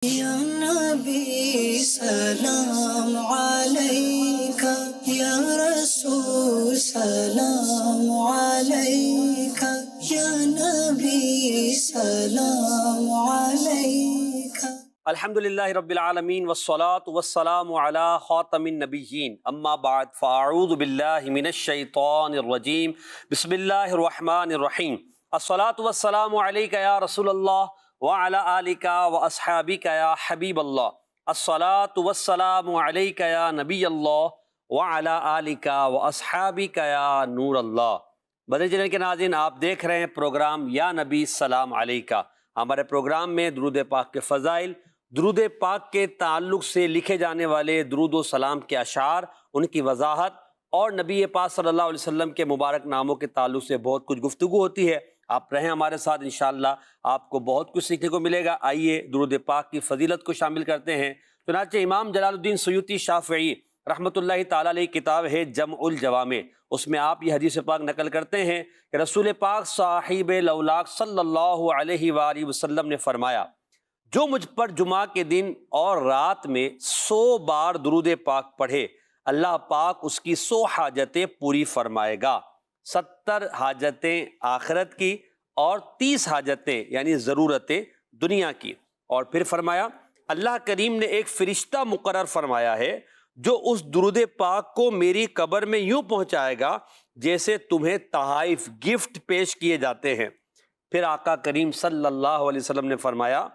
یا نبی سلام علیکہ، یا رسول سلام علیکہ، یا نبی سلام علیکہ۔ الحمدللہ رب العالمین والصلاة والسلام علی خاتم النبیین، اما بعد فاعوذ باللہ من الشیطان الرجیم، بسم اللہ الرحمن الرحیم۔ الصلاة والسلام علیکہ یا رسول اللہ وعلی آلکہ واصحابکہ یا حبیب اللہ۔ الصلاة والسلام علیکہ یا نبی اللہ وعلی آلکہ واصحابکہ یا نور اللہ۔ بدر چینل کے ناظرین، آپ دیکھ رہے ہیں پروگرام یا نبی سلام علیکہ۔ ہمارے پروگرام میں درود پاک کے فضائل، درود پاک کے تعلق سے لکھے جانے والے درود و سلام کے اشعار، ان کی وضاحت اور نبی پاک صلی اللہ علیہ وسلم کے مبارک ناموں کے تعلق سے بہت کچھ گفتگو ہوتی ہے۔ آپ رہیں ہمارے ساتھ، انشاءاللہ آپ کو بہت کچھ سیکھنے کو ملے گا۔ آئیے درود پاک کی فضیلت کو شامل کرتے ہیں۔ چنانچہ امام جلال الدین سیوطی شافعی رحمۃ اللہ تعالیٰ علیہ کتاب ہے جمع الجوامع، اس میں آپ یہ حدیث پاک نقل کرتے ہیں کہ رسول پاک صاحب لولاک صلی اللہ علیہ وآلہ وسلم نے فرمایا، جو مجھ پر جمعہ کے دن اور رات میں 100 بار درود پاک پڑھے، اللہ پاک اس کی 100 حاجتیں پوری فرمائے گا، 70 حاجتیں آخرت کی اور 30 حاجتیں یعنی ضرورتیں دنیا کی۔ اور پھر فرمایا، اللہ کریم نے ایک فرشتہ مقرر فرمایا ہے جو اس درود پاک کو میری قبر میں یوں پہنچائے گا جیسے تمہیں تحائف گفٹ پیش کیے جاتے ہیں۔ پھر آقا کریم صلی اللہ علیہ وسلم نے فرمایا،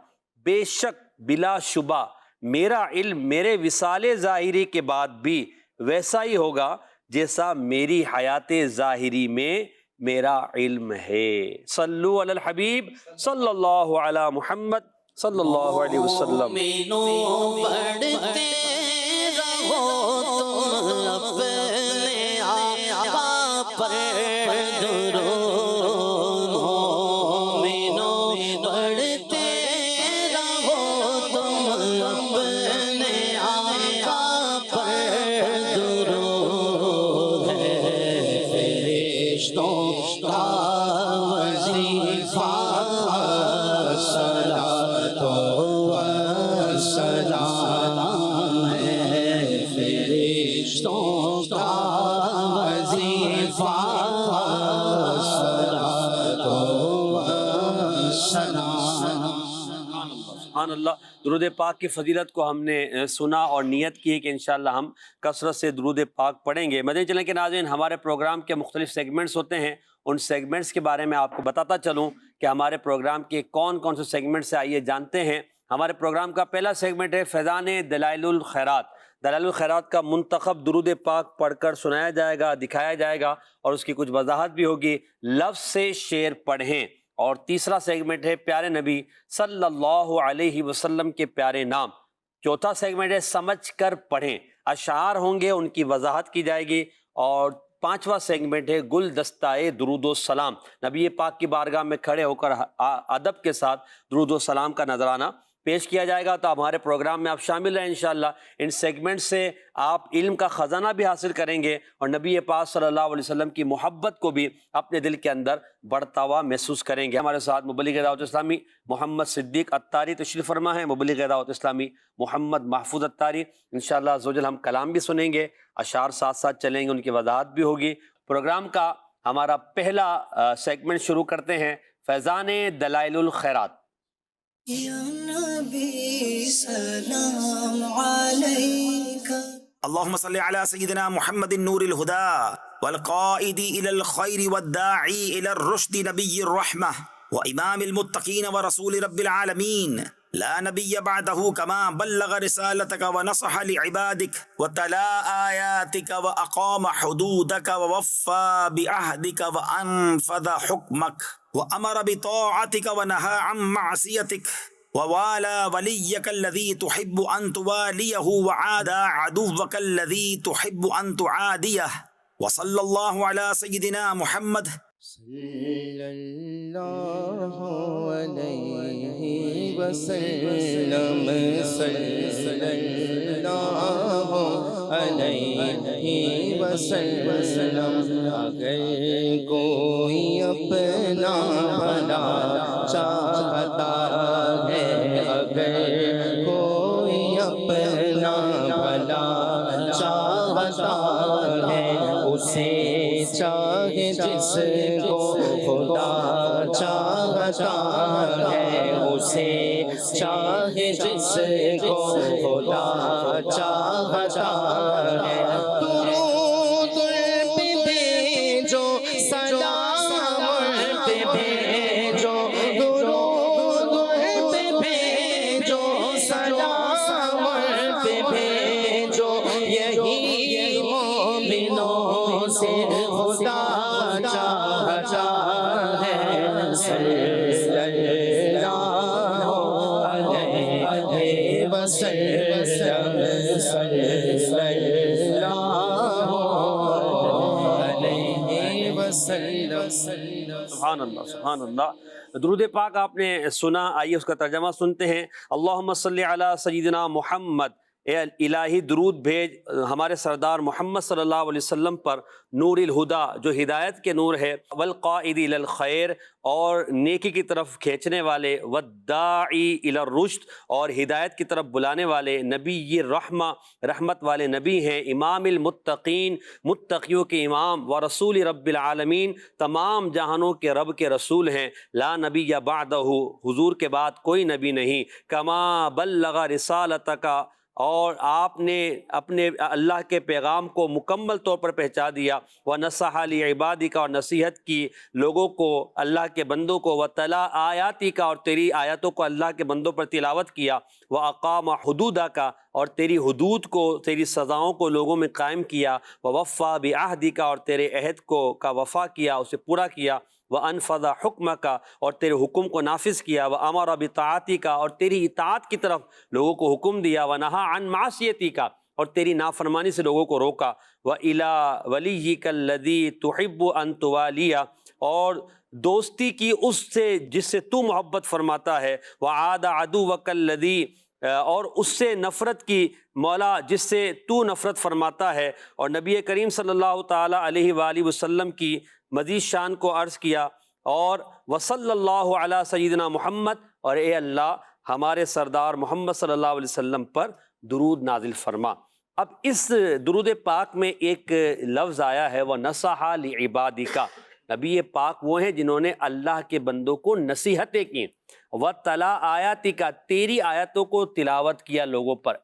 بے شک بلا شبہ میرا علم میرے وصال ظاہری کے بعد بھی ویسا ہی ہوگا جیسا میری حیات ظاہری میں میرا علم ہے۔ صلو علی الحبیب صلی اللہ علی محمد صلی اللہ علیہ وسلم۔ مومنوں پڑھتے رہو تم اپنے آقا پر درود، مومنوں پڑھتے رہو تم اپنے آقا پر درود، ہے فرشتوں کا وظیفہ صلاۃ و سلام ہے، فرشتوں کا وظیفہ صلاۃ و سلام۔ سبحان اللہ۔ درود پاک کی فضیلت کو ہم نے سنا اور نیت کی ہے کہ انشاءاللہ ہم کثرت سے درود پاک پڑھیں گے۔ مدنی چینل کے ناظرین، ہمارے پروگرام کے مختلف سیگمنٹس ہوتے ہیں، ان سیگمنٹس کے بارے میں آپ کو بتاتا چلوں کہ ہمارے پروگرام کے کون کون سے سیگمنٹس ہیں، آئیے جانتے ہیں۔ ہمارے پروگرام کا پہلا سیگمنٹ ہے فیضان دلائل الخیرات۔ دلائل الخیرات کا منتخب درود پاک پڑھ کر سنایا جائے گا، دکھایا جائے گا اور اس کی کچھ وضاحت بھی ہوگی۔ لفظ سے شعر پڑھیں۔ اور تیسرا سیگمنٹ ہے پیارے نبی صلی اللہ علیہ وسلم کے پیارے نام۔ چوتھا سیگمنٹ ہے سمجھ کر پڑھیں، اشعار ہوں گے، ان کی وضاحت کی جائے گی۔ اور پانچواں سیگمنٹ ہے گلدستہ درود و سلام، نبی پاک کی بارگاہ میں کھڑے ہو کر ادب کے ساتھ درود و سلام کا نذرانہ پیش کیا جائے گا۔ تو ہمارے پروگرام میں آپ شامل رہیں انشاءاللہ۔ ان سیگمنٹ سے آپ علم کا خزانہ بھی حاصل کریں گے اور نبی پاک صلی اللہ علیہ وسلم کی محبت کو بھی اپنے دل کے اندر بڑھتا ہوا محسوس کریں گے۔ ہمارے ساتھ مبلغ دعوت اسلامی محمد صدیق اتاری تشریف فرما ہے، مبلغ دعوت اسلامی محمد محفوظ اتاری۔ انشاءاللہ عزوجل ہم کلام بھی سنیں گے، اشعار ساتھ ساتھ چلیں گے، ان کی وضاحت بھی ہوگی۔ پروگرام کا ہمارا پہلا سیگمنٹ شروع کرتے ہیں، فیضان دلائل الخیرات۔ یا نبی سلام علیکہ۔ اللهم صل على سيدنا محمد النور الهدى والقائد إلى الخير والداعي إلى الرشد نبي الرحمة وإمام المتقين ورسول رب العالمين، لا نبي بعده، كما بلغ رسالتك ونصح لعبادك وتلا آياتك وأقام حدودك ووفى بعهدك وأنفذ حكمك وأمر بطاعتك ونهى عن معصيتك ووالى وليك الذي تحب أن تواليه وعادى عدوك الذي تحب أن تعاديه، وصلى الله على سيدنا محمد صلی اللہ علیہ وسلم، صلی اللہ علیہ وسلم۔ اگر کوئی اپنا بھلا چاہتا ہے، اگر کرنا بھلا چاہتا ہے، اسے چاہے جس کو خدا چاہتا ہے، اسے چاہے جس کو خدا چاہتا ہے۔ درود پہ بھیجو سلام پہ بھیجو، درود پہ بھیجو سلام پہ بھیجو، یہی مومنوں سے خدا چاہتا ہے۔ صلی اللہ علیہ وسلم، صلی اللہ علیہ وسلم۔ سبحان اللہ سبحان اللہ۔ درود پاک آپ نے سنا، آئیے اس کا ترجمہ سنتے ہیں۔ اللہم صلی علی سیدنا محمد، اے الہی درود بھیج ہمارے سردار محمد صلی اللہ علیہ وسلم پر، نور الہدا جو ہدایت کے نور ہے، والقائد الی الخیر اور نیکی کی طرف کھینچنے والے، والداعی الی الرشد اور ہدایت کی طرف بلانے والے، نبی الرحمہ رحمت والے نبی ہیں، امام المتقین متقیوں کے امام، ورسول رب العالمین تمام جہانوں کے رب کے رسول ہیں، لا نبی بعدہ حضور کے بعد کوئی نبی نہیں، کما بلغ رسالتک اور آپ نے اپنے اللہ کے پیغام کو مکمل طور پر پہنچا دیا، وَنَصَحَ لِعِبَادِكَ اور نصیحت کی لوگوں کو، اللہ کے بندوں کو، وَتَلَا آیَاتِكَ اور تیری آیاتوں کو اللہ کے بندوں پر تلاوت کیا، وَأَقَامَ حُدُودَكَ اور تیری حدود کو، تیری سزاؤں کو لوگوں میں قائم کیا، وَوَفَّى بِعَهْدِكَ اور تیرے عہد کا وفا کیا، اسے پورا کیا، وَأَنفَذَ حُکْمَكَ اور تیرے حکم کو نافذ کیا، وَأَمَرَ بِطَاعَتِكَ اور تیری اطاعت کی طرف لوگوں کو حکم دیا، وَنَهَى عَنْ مَعْصِيَتِكَ اور تیری نافرمانی سے لوگوں کو روکا، وَإِلَى وَلِيِّكَ الَّذِي تُحِبُّ أَن تُوَالِيَ اور دوستی کی اس سے جس سے تو محبت فرماتا ہے، وَعَادَ عَدُوَّكَ الَّذِي اور اس سے نفرت کی مولا جس سے تو نفرت فرماتا ہے، اور نبی کریم صلی اللہ تعالی علیہ وآلہ وسلم کی مزید شان کو عرض کیا، اور وصلی اللہ علی سیدنا محمد اور اے اللہ ہمارے سردار محمد صلی اللہ علیہ وسلم پر درود نازل فرما۔ اب اس درود پاک میں ایک لفظ آیا ہے، وَنَصَحَ لِعِبَادِكَ، نبی پاک وہ ہیں جنہوں نے اللہ کے بندوں کو نصیحتیں کی، وَتَلَا آیَاتِكَ تیری آیاتوں کو تلاوت کیا لوگوں پر۔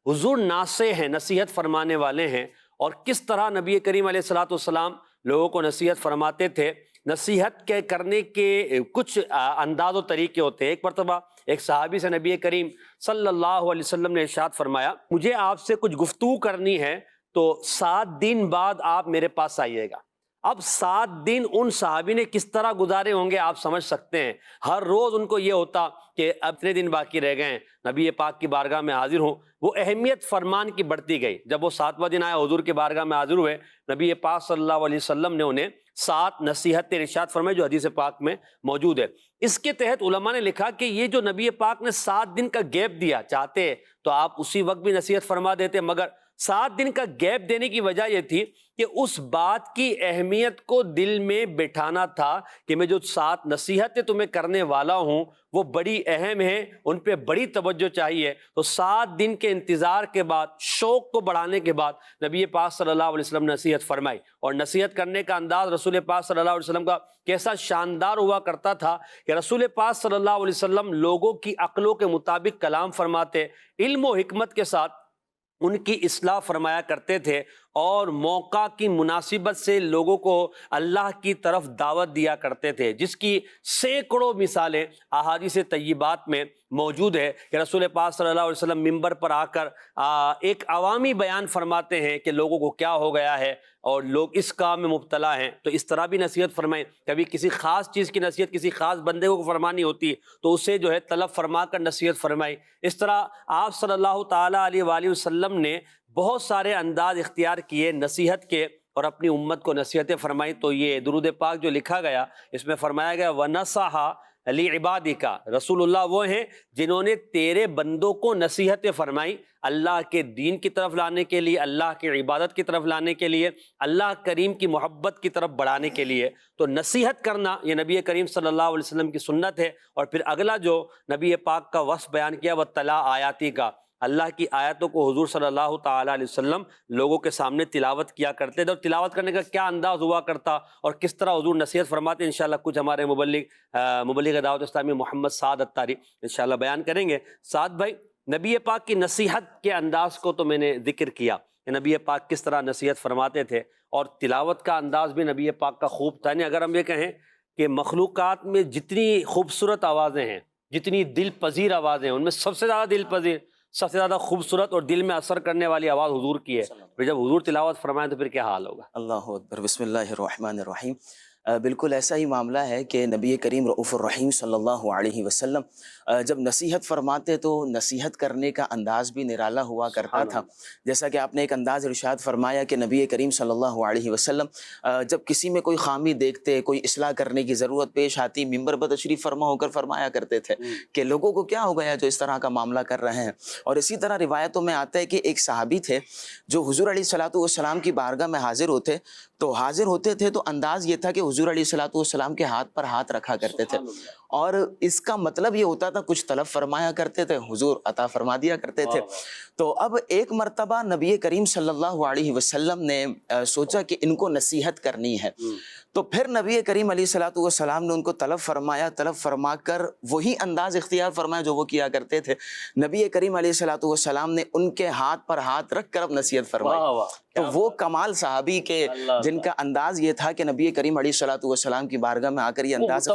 حضور ناصح ہیں، نصیحت فرمانے والے ہیں، اور کس طرح نبی کریم علیہ الصلوۃ والسلام لوگوں کو نصیحت فرماتے تھے۔ نصیحت کے کرنے کے کچھ انداز و طریقے ہوتے ہیں۔ ایک مرتبہ ایک صحابی سے نبی کریم صلی اللہ علیہ وسلم نے ارشاد فرمایا، مجھے آپ سے کچھ گفتگو کرنی ہے تو 7 دن بعد آپ میرے پاس آئیے گا۔ اب 7 دن ان صحابی نے کس طرح گزارے ہوں گے آپ سمجھ سکتے ہیں۔ ہر روز ان کو یہ ہوتا کہ اب اتنے دن باقی رہ گئے ہیں، نبی پاک کی بارگاہ میں حاضر ہوں۔ وہ اہمیت فرمان کی بڑھتی گئی۔ جب وہ 7واں دن آیا، حضور کی بارگاہ میں حاضر ہوئے، نبی پاک صلی اللہ علیہ وسلم نے انہیں 7 نصیحتیں ارشاد فرمائی جو حدیث پاک میں موجود ہے۔ اس کے تحت علماء نے لکھا کہ یہ جو نبی پاک نے 7 دن کا گیپ دیا، چاہتے تو آپ اسی وقت بھی نصیحت فرما دیتے، مگر 7 دن کا گیپ دینے کی وجہ یہ تھی کہ اس بات کی اہمیت کو دل میں بٹھانا تھا کہ میں جو 7 نصیحتیں تمہیں کرنے والا ہوں وہ بڑی اہم ہیں، ان پہ بڑی توجہ چاہیے۔ تو 7 دن کے انتظار کے بعد، شوق کو بڑھانے کے بعد نبی پاک صلی اللہ علیہ وسلم نے نصیحت فرمائی، اور نصیحت کرنے کا انداز رسول پاک صلی اللہ علیہ وسلم کا کیسا شاندار ہوا کرتا تھا کہ رسول پاک صلی اللہ علیہ وسلم لوگوں کی عقلوں کے مطابق کلام فرماتے، علم و حکمت کے ساتھ ان کی اصلاح فرمایا کرتے تھے، اور موقع کی مناسبت سے لوگوں کو اللہ کی طرف دعوت دیا کرتے تھے، جس کی سینکڑوں مثالیں احادیث طیبات میں موجود ہے کہ رسول پاک صلی اللہ علیہ وسلم ممبر پر آ کر ایک عوامی بیان فرماتے ہیں کہ لوگوں کو کیا ہو گیا ہے اور لوگ اس کام میں مبتلا ہیں، تو اس طرح بھی نصیحت فرمائیں۔ کبھی کسی خاص چیز کی نصیحت کسی خاص بندے کو فرمانی ہوتی تو اسے جو ہے طلب فرما کر نصیحت فرمائی۔ اس طرح آپ صلی اللہ تعالیٰ علیہ وآلہ وسلم نے بہت سارے انداز اختیار کیے نصیحت کے، اور اپنی امت کو نصیحتیں فرمائی۔ تو یہ درود پاک جو لکھا گیا اس میں فرمایا گیا وَنَصَحَ لِعِبَادِكَ، رسول اللہ وہ ہیں جنہوں نے تیرے بندوں کو نصیحتیں فرمائی اللہ کے دین کی طرف لانے کے لیے، اللہ کی عبادت کی طرف لانے کے لیے، اللہ کریم کی محبت کی طرف بڑھانے کے لیے۔ تو نصیحت کرنا یہ نبی کریم صلی اللہ علیہ وسلم کی سنت ہے۔ اور پھر اگلا جو نبی پاک کا وصف بیان کیا، وَتَلَا آیَاتِكَ، اللہ کی آیتوں کو حضور صلی اللہ تعالیٰ علیہ وسلم لوگوں کے سامنے تلاوت کیا کرتے تھے، اور تلاوت کرنے کا کیا انداز ہوا کرتا اور کس طرح حضور نصیحت فرماتے ہیں، انشاءاللہ کچھ ہمارے مبلغ دعوت اسلامی محمد سعد اتاری انشاءاللہ بیان کریں گے۔ سعد بھائی، نبی پاک کی نصیحت کے انداز کو تو میں نے ذکر کیا کہ نبی پاک کس طرح نصیحت فرماتے تھے، اور تلاوت کا انداز بھی نبی پاک کا خوب تھا۔ یعنی اگر ہم یہ کہیں کہ مخلوقات میں جتنی خوبصورت آوازیں ہیں، جتنی دل پذیر آوازیں ہیں، ان میں سب سے زیادہ دل پذیر، سب سے زیادہ خوبصورت اور دل میں اثر کرنے والی آواز حضور کی ہے۔ پھر جب حضور تلاوت فرمائیں تو پھر کیا حال ہوگا؟ اللہ اکبر، بسم اللہ الرحمن الرحیم۔ بالکل ایسا ہی معاملہ ہے کہ نبی کریم رؤوف الرحیم صلی اللہ علیہ وسلم جب نصیحت فرماتے تو نصیحت کرنے کا انداز بھی نرالا ہوا کرتا تھا۔ جیسا کہ آپ نے ایک انداز ارشاد فرمایا کہ نبی کریم صلی اللہ علیہ وسلم جب کسی میں کوئی خامی دیکھتے، کوئی اصلاح کرنے کی ضرورت پیش آتی، ممبر پر تشریف فرما ہو کر فرمایا کرتے تھے کہ لوگوں کو کیا ہو گیا جو اس طرح کا معاملہ کر رہے ہیں۔ اور اسی طرح روایتوں میں آتا ہے کہ ایک صحابی تھے جو حضور علیہ الصلوۃ والسلام کی بارگاہ میں حاضر ہوتے تھے تو انداز یہ تھا کہ حضور علیہ الصلوۃ والسلام کے ہاتھ پر ہاتھ رکھا کرتے تھے، اور اس کا مطلب یہ ہوتا تھا کچھ طلب فرمایا کرتے تھے، حضور عطا فرما دیا کرتے تھے۔ تو اب ایک مرتبہ نبی کریم صلی اللہ علیہ وسلم نے سوچا کہ ان کو نصیحت کرنی ہے، تو پھر نبی کریم علیہ الصلوۃ والسلام نے ان کو طلب فرما کر وہی انداز اختیار فرمایا جو وہ کیا کرتے تھے۔ نبی کریم علیہ الصلوۃ والسلام نے ان کے ہاتھ پر ہاتھ رکھ کر اب نصیحت فرمائی۔ تو وہ کمال صحابی کے جن کا انداز یہ تھا کہ نبی کریم علیہ الصلوۃ والسلام کی بارگاہ میں آ کر یہ انداز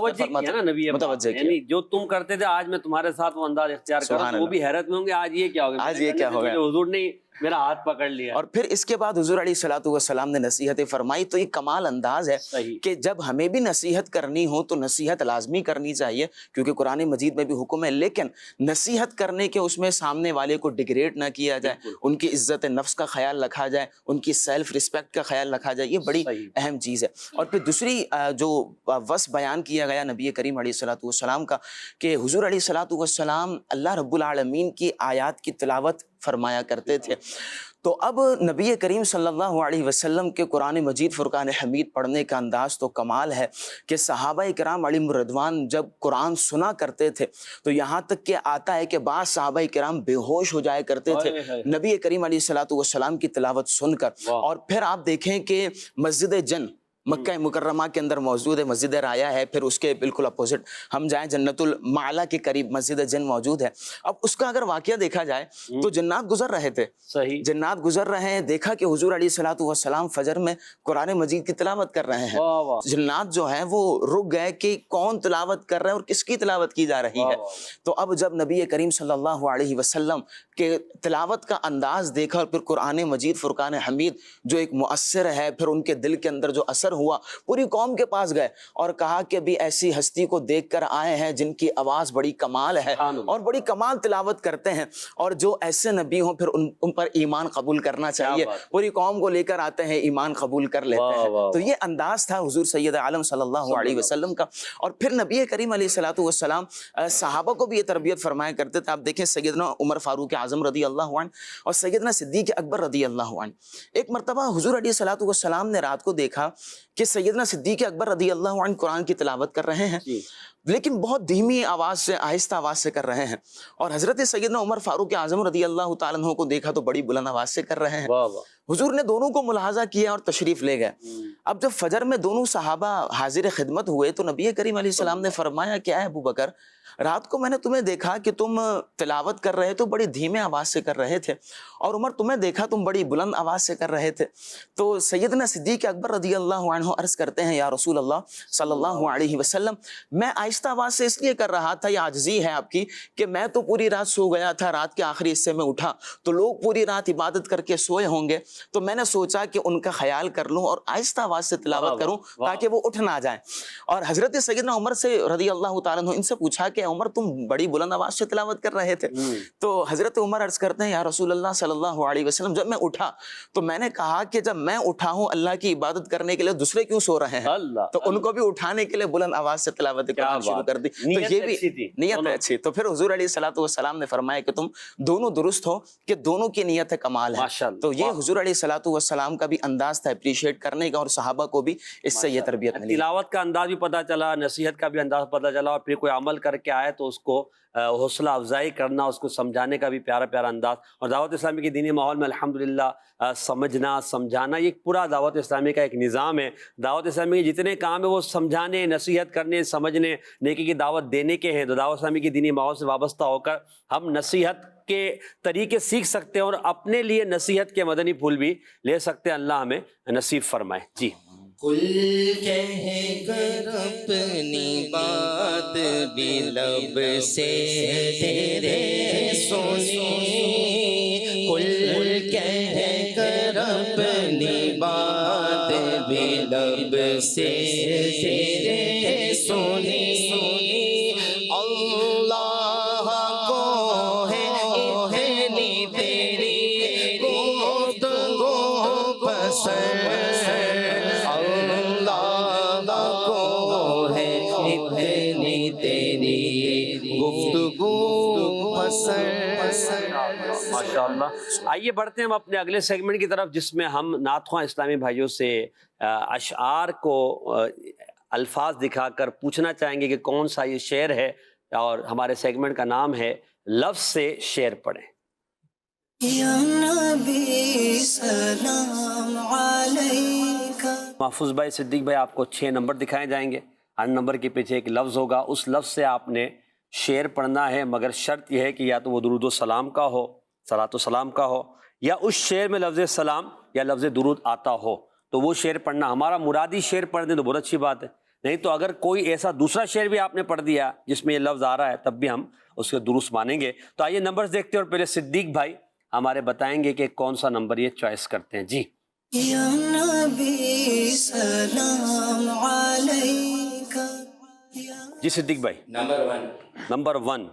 متوجہ کیا، یعنی جو تم کرتے تھے آج میں تمہارے ساتھ وہ انداز اختیار کروں، وہ بھی حیرت میں ہوں گے آج یہ کیا ہوگا، آج یہ کیا ہوگا، حضور نے میرا ہاتھ پکڑ لیا۔ اور پھر اس کے بعد حضور علیہ الصلوۃ والسلام نے نصیحتیں فرمائی۔ تو یہ کمال انداز ہے کہ جب ہمیں بھی نصیحت کرنی ہو تو نصیحت لازمی کرنی چاہیے، کیونکہ قرآن مجید میں بھی حکم ہے، لیکن نصیحت کرنے کے اس میں سامنے والے کو ڈگریڈ نہ کیا جائے، ان کی عزت نفس کا خیال رکھا جائے، ان کی سیلف رسپیکٹ کا خیال رکھا جائے، یہ بڑی اہم چیز ہے۔ اور پھر دوسری جو وصف بیان کیا گیا نبی کریم علیہ الصلوۃ والسلام کا کہ حضور علیہ الصلوۃ والسلام اللہ رب العالمین کی آیات کی تلاوت فرمایا کرتے تھے۔ تو اب نبی کریم صلی اللہ علیہ وسلم کے قرآن مجید فرقان حمید پڑھنے کا انداز تو کمال ہے کہ صحابہ کرام علیہم رضوان جب قرآن سنا کرتے تھے تو یہاں تک کہ آتا ہے کہ بعض صحابہ کرام بے ہوش ہو جایا کرتے تھے نبی کریم علیہ الصلوۃ والسلام کی تلاوت سن کر۔ اور پھر آپ دیکھیں کہ مسجد جن مکہ مکرمہ کے اندر موجود ہے، مسجد رایا ہے، پھر اس کے بالکل اپوزٹ ہم جائیں جنت المعلا کے قریب مسجد جن موجود ہے۔ اب اس کا اگر واقعہ دیکھا جائے تو جنات گزر رہے تھے، جنات گزر رہے ہیں، دیکھا کہ حضور علیہ الصلوۃ والسلام فجر میں قرآن مجید کی تلاوت کر رہے ہیں۔ جنات جو ہیں وہ رک گئے کہ کون تلاوت کر رہے ہیں اور کس کی تلاوت کی جا رہی ہے۔ تو اب جب نبی کریم صلی اللہ علیہ وسلم کے تلاوت کا انداز دیکھا اور پھر قرآن مجید فرقان حمید جو ایک مؤثر ہے، پھر ان کے دل کے اندر جو اثر ہوا، پوری قوم کے پاس گئے اور کہا کہ بھی ایسی ہستی کو دیکھ کر آئے ہیں جن کی آواز بڑی کمال ہے اور بڑی کمال تلاوت کرتے ہیں، اور جو ایسے نبی ہوں پھر ان پر ایمان قبول کرنا چاہیے۔ پوری قوم کو لے کر آتے ہیں، ایمان قبول کر لیتے ہیں۔ تو یہ انداز تھا حضور سید عالم صلی اللہ علیہ وسلم کا۔ اور پھر نبی کریم علیہ الصلوۃ والسلام صحابہ کو بھی یہ تربیت فرمایا کرتے تھے۔ آپ دیکھیں سیدنا عمر فاروق اعظم رضی اللہ عنہ اور سیدنا صدیق اکبر رضی اللہ عنہ، ایک مرتبہ حضور علیہ الصلوۃ والسلام نے رات کو دیکھا کہ سیدنا صدیق اکبر رضی اللہ عنہ قرآن کی تلاوت کر رہے ہیں، لیکن بہت دھیمی آواز سے، آہستہ آواز سے کر رہے ہیں، اور حضرت سیدنا عمر فاروق اعظم رضی اللہ تعالیٰ عنہ کو دیکھا تو بڑی بلند آواز سے کر رہے ہیں۔ حضور نے دونوں کو ملاحظہ کیا اور تشریف لے گئے۔ اب جب فجر میں دونوں صحابہ حاضر خدمت ہوئے تو نبی کریم علیہ السلام نے فرمایا، کیا ہے ابو بکر، رات کو میں نے تمہیں دیکھا کہ تم تلاوت کر رہے تو بڑی دھیمے آواز سے کر رہے تھے، اور عمر تمہیں دیکھا تم بڑی بلند آواز سے کر رہے تھے۔ تو سیدنا صدیق اکبر رضی اللہ عنہ عرض کرتے ہیں، یا رسول اللہ صلی اللہ علیہ وسلم، میں آہستہ آواز سے اس لیے کر رہا تھا، یہ عاجزی ہے آپ کی، کہ میں تو پوری رات سو گیا تھا، رات کے آخری حصے میں اٹھا تو لوگ پوری رات عبادت کر کے سوئے ہوں گے، تو میں نے سوچا کہ ان کا خیال کر لوں اور آہستہ آواز سے تلاوت کروں تاکہ وہ اٹھ نہ جائیں۔ اور حضرت سیدنا عمر سے رضی اللہ تعالیٰ عنہ ان سے پوچھا کہ عمر تم بڑی بلند آواز سے تلاوت کر رہے تھے؟ تو حضرت عمر عرض کرتے ہیں، یا رسول اللہ صلی اللہ علیہ وسلم، جب میں اٹھا تو میں نے کہا کہ جب میں اٹھا ہوں اللہ کی عبادت کرنے کے لیے، دوسرے کیوں سو رہے ہیں؟ تو ان کو بھی اٹھانے کے لیے بلند آواز سے تلاوت قرآن شروع کر دی۔ تو یہ بھی نیت اچھی۔ تو پھر حضور علیہ الصلوۃ والسلام نے فرمایا کہ تم دونوں درست ہو، کہ دونوں کی نیت کمال ہے۔ تو یہ حضور علیہ الصلوۃ والسلام کا بھی انداز تھا اپریشیٹ کرنے کا، اور صحابہ کو بھی اس سے یہ تربیت ملی۔ تلاوت کا انداز بھی پتہ چلا، نصیحت کا بھی انداز پتہ چلا، اور پھر کوئی عمل کر کے کے آئے تو اس کو حوصلہ افزائی کرنا، اس کو سمجھانے کا بھی پیارا پیارا انداز، اور دعوت اسلامی کے دینی ماحول میں الحمدللہ سمجھنا سمجھانا یہ پورا دعوت اسلامی کا ایک نظام ہے۔ دعوت اسلامی کے جتنے کام ہیں وہ سمجھانے، نصیحت کرنے، سمجھنے، نیکی کی دعوت دینے کے ہیں۔ تو دعوت اسلامی کے دینی ماحول سے وابستہ ہو کر ہم نصیحت کے طریقے سیکھ سکتے ہیں اور اپنے لیے نصیحت کے مدنی پھول بھی لے سکتے ہیں۔ اللہ ہمیں نصیب فرمائے۔ جی کل کہہ کر اپنی بات بھی لب سے تیرے سنی، کل کہہ کر اپنی بات بھی لب سے تیرے سنی، اللہ کو ہے اتنی تیری گفتگو پسند، ماشاءاللہ۔ آئیے بڑھتے ہیں ہم اپنے اگلے سیگمنٹ کی طرف، جس میں ہم نعت خواں اسلامی بھائیوں سے اشعار کو الفاظ دکھا کر پوچھنا چاہیں گے کہ کون سا یہ شعر ہے، اور ہمارے سیگمنٹ کا نام ہے لفظ سے شعر پڑھیں۔ یا نبی سلام علیکہ۔ محفوظ بھائی، صدیق بھائی، آپ کو 6 نمبر دکھائے جائیں گے۔ ہر نمبر کے پیچھے ایک لفظ ہوگا، اس لفظ سے آپ نے شعر پڑھنا ہے، مگر شرط یہ ہے کہ یا تو وہ درود و سلام کا ہو، صلاۃ و سلام کا ہو، یا اس شعر میں لفظ سلام یا لفظ درود آتا ہو تو وہ شعر پڑھنا۔ ہمارا مرادی شعر پڑھ دیں تو بہت اچھی بات ہے، نہیں تو اگر کوئی ایسا دوسرا شعر بھی آپ نے پڑھ دیا جس میں یہ لفظ آ رہا ہے تب بھی ہم اس کے درست مانیں گے۔ تو آئیے نمبرز دیکھتے ہیں، اور پہلے صدیق بھائی ہمارے بتائیں گے کہ کون سا نمبر یہ چوائس کرتے ہیں۔ جی یا نبی سلام علیکہ۔ جی صدیق بھائی، نمبر 1 نمبر 1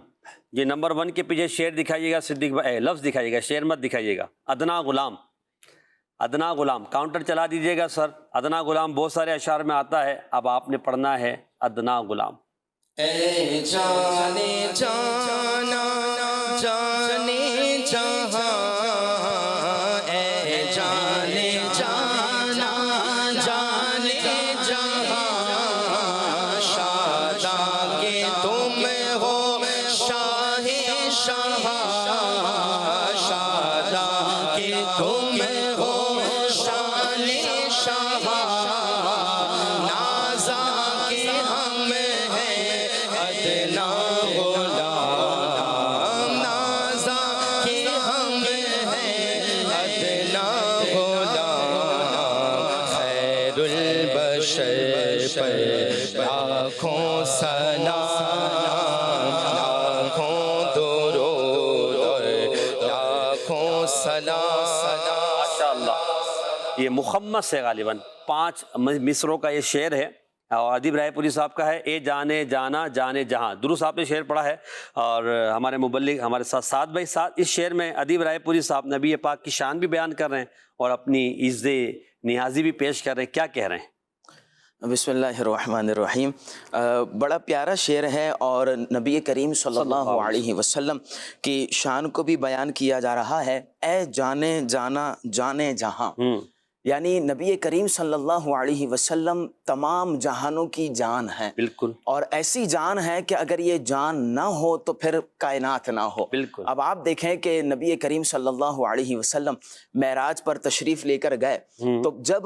یہ نمبر 1 کے پیچھے شعر دکھائیے گا صدیق بھائی، لفظ دکھائیے گا، شعر مت دکھائیے گا۔ ادنا غلام، ادنا غلام، کاؤنٹر چلا دیجیے گا سر۔ ادنا غلام بہت سارے اشعار میں آتا ہے، اب آپ نے پڑھنا ہے ادنا غلام۔ اے جانے جانا جانے جہاں، اے جانے جانا جانے جہاں، شاداں کہ تم ہو شاہ شہاں، شاداں کہ تم ہو شان شہاں، نازاں کہ ہم ہیں ادنا غلام، نازاں کہ ہم ہیں ادنا غلام، خیر البشر پر لاکھوں سلام، لاکھوں درود اور لاکھوں سلام۔ ماشاءاللہ، یہ مخمس ہے، غالباً 5 مصروں کا یہ شعر ہے، اور ادیب رائے پوری صاحب کا ہے اے جانے جانا جانے جہاں۔ درست آپ نے شعر پڑھا ہے، اور ہمارے مبلغ ہمارے ساتھ سعد بھائی ساتھ اس شعر میں ادیب رائے پوری صاحب نبی پاک کی شان بھی بیان کر رہے ہیں اور اپنی عز نیازی بھی پیش کر رہے ہیں۔ کیا کہہ رہے ہیں؟ بسم اللہ الرحمن الرحیم۔ بڑا پیارا شعر ہے، اور نبی کریم صلی اللہ علیہ وسلم کی شان کو بھی بیان کیا جا رہا ہے۔ اے جانے جانا جانے جہاں، یعنی نبی کریم صلی اللہ علیہ وسلم تمام جہانوں کی جان ہے، بالکل، اور ایسی جان ہے کہ اگر یہ جان نہ ہو تو پھر کائنات نہ ہو۔ بالکل۔ اب آپ دیکھیں کہ نبی کریم صلی اللہ علیہ وسلم معراج پر تشریف لے کر گئے، تو جب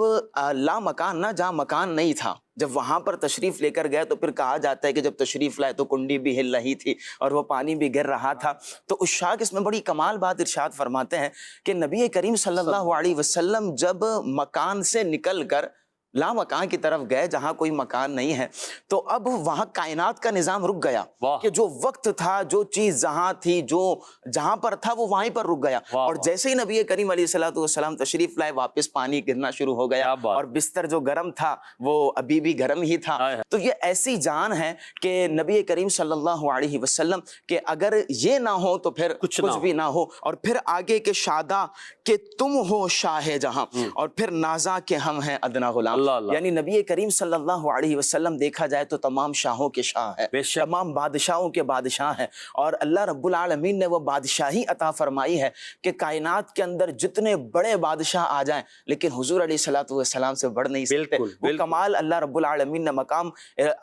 لا مکان نہ جہاں مکان نہیں تھا، جب وہاں پر تشریف لے کر گئے تو پھر کہا جاتا ہے کہ جب تشریف لائے تو کنڈی بھی ہل رہی تھی اور وہ پانی بھی گر رہا تھا۔ تو عشاق اس میں بڑی کمال بات ارشاد فرماتے ہیں کہ نبی کریم صلی اللہ علیہ وسلم جب مکان سے نکل کر لا مکان کی طرف گئے جہاں کوئی مکان نہیں ہے، تو اب وہاں کائنات کا نظام رک گیا، کہ جو وقت تھا، جو چیز جہاں تھی، جو جہاں پر تھا وہ وہیں پر رک گیا، اور جیسے ہی نبی کریم علیہ الصلوۃ والسلام تشریف لائے واپس پانی گرنا شروع ہو گیا، اور بستر جو گرم تھا وہ ابھی بھی گرم ہی تھا۔ تو یہ ایسی جان ہے کہ نبی کریم صلی اللہ علیہ وسلم کہ اگر یہ نہ ہو تو پھر کچھ بھی نہ ہو، اور پھر آگے کہ شاداں کہ تم ہو شاہ جہاں، اور پھر نازاں کہ ہم ہیں ادنا غلام۔ اللہ اللہ۔ یعنی نبی کریم صلی اللہ علیہ وسلم دیکھا جائے تو تمام شاہوں کے شاہ ہے، بے شک۔ تمام بادشاہوں کے بادشاہ ہیں، اور اللہ رب العالمین نے وہ بادشاہی عطا فرمائی ہے کہ کائنات کے اندر جتنے بڑے بادشاہ آ جائیں لیکن حضور علیہ الصلوۃ والسلام سے بڑھ نہیں سکتے۔ وہ کمال اللہ رب العالمین نے مقام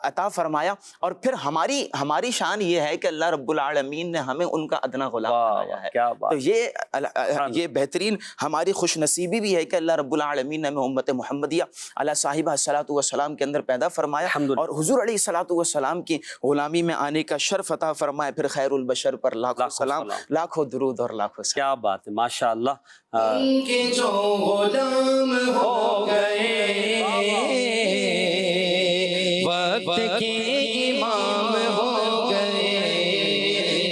عطا فرمایا، اور پھر ہماری شان یہ ہے کہ اللہ رب العالمین نے ہمیں ان کا ادنا غلام بنایا ہے۔ کیا بات۔ تو یہ بہترین ہماری خوش نصیبی بھی ہے کہ اللہ رب العالمین نے ہمیں امت محمدیہ علیہ صاحبہ الصلاۃ والسلام کے اندر پیدا فرمایا، اور حضور علیہ الصلاۃ والسلام کی غلامی میں آنے کا شرف عطا فرمایا، پھر خیر البشر پر لاکھوں سلام، لاکھوں درود اور لاکھوں سلام۔ کیا بات ہے، ماشاء اللہ۔ ان کے جو غلام ہو گئے، وقت کے امام ہو گئے،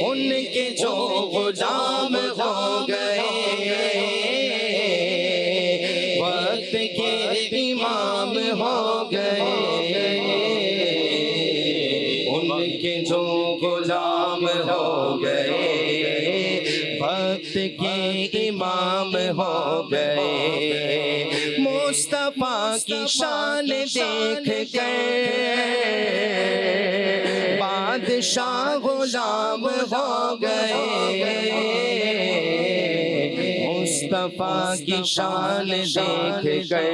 ان کے جو غلام ہو گئے، وقت کے امام ہو گئے، ان کے جو غلام ہو گئے، وقت کے امام ہو گئے، مصطفیٰ کی شان دیکھ کر بادشاہ غلام ہو گئے، مصطفیٰ کی شان دیکھ کر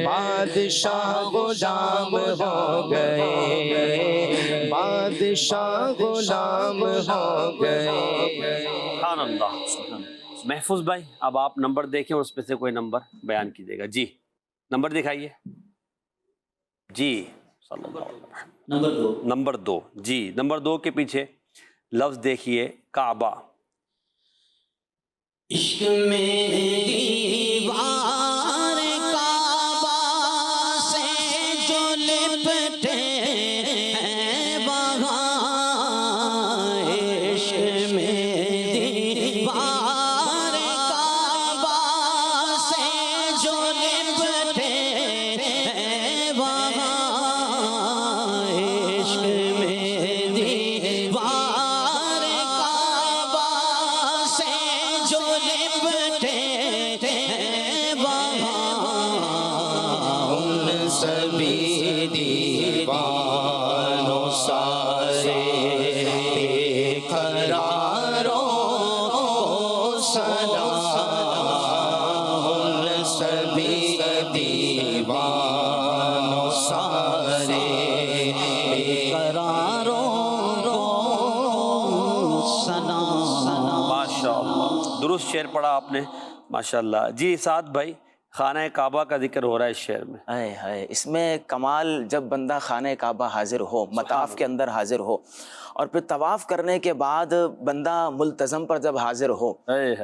بادشاہ غلام ہو گئے، بادشاہ غلام ہو گئے۔ سبحان اللہ۔ محفوظ بھائی اب آپ نمبر دیکھیں، اس میں سے کوئی نمبر بیان کیجیے گا۔ جی نمبر دکھائیے۔ جی صلی اللہ علیہ وسلم۔ نمبر 2۔ جی نمبر 2 کے پیچھے لفظ دیکھیے، کعبہ۔ عشق میں دیوار کعبہ سے جو لپٹے ہیں وہاں، عشق میں دیوار کعبہ سے جو لپٹے ہیں وہاں، عشق میں دیوار کعبہ سے جو لپٹے ہیں وہاں، ان سبھی دیوانوں سارے بے قراروں کو سلام، ان سبھی دیوانوں سارے بے قراروں کو سلام۔ ماشاء اللہ، درست شعر پڑھا آپ نے، ماشاء اللہ۔ جی سعد بھائی، خانہ کعبہ کا ذکر ہو رہا ہے اس شعر میں۔ ہائے ہائے، اس میں کمال جب بندہ خانہ کعبہ حاضر ہو، مطاف کے اندر حاضر ہو، اور پھر طواف کرنے کے بعد بندہ ملتزم پر جب حاضر ہو،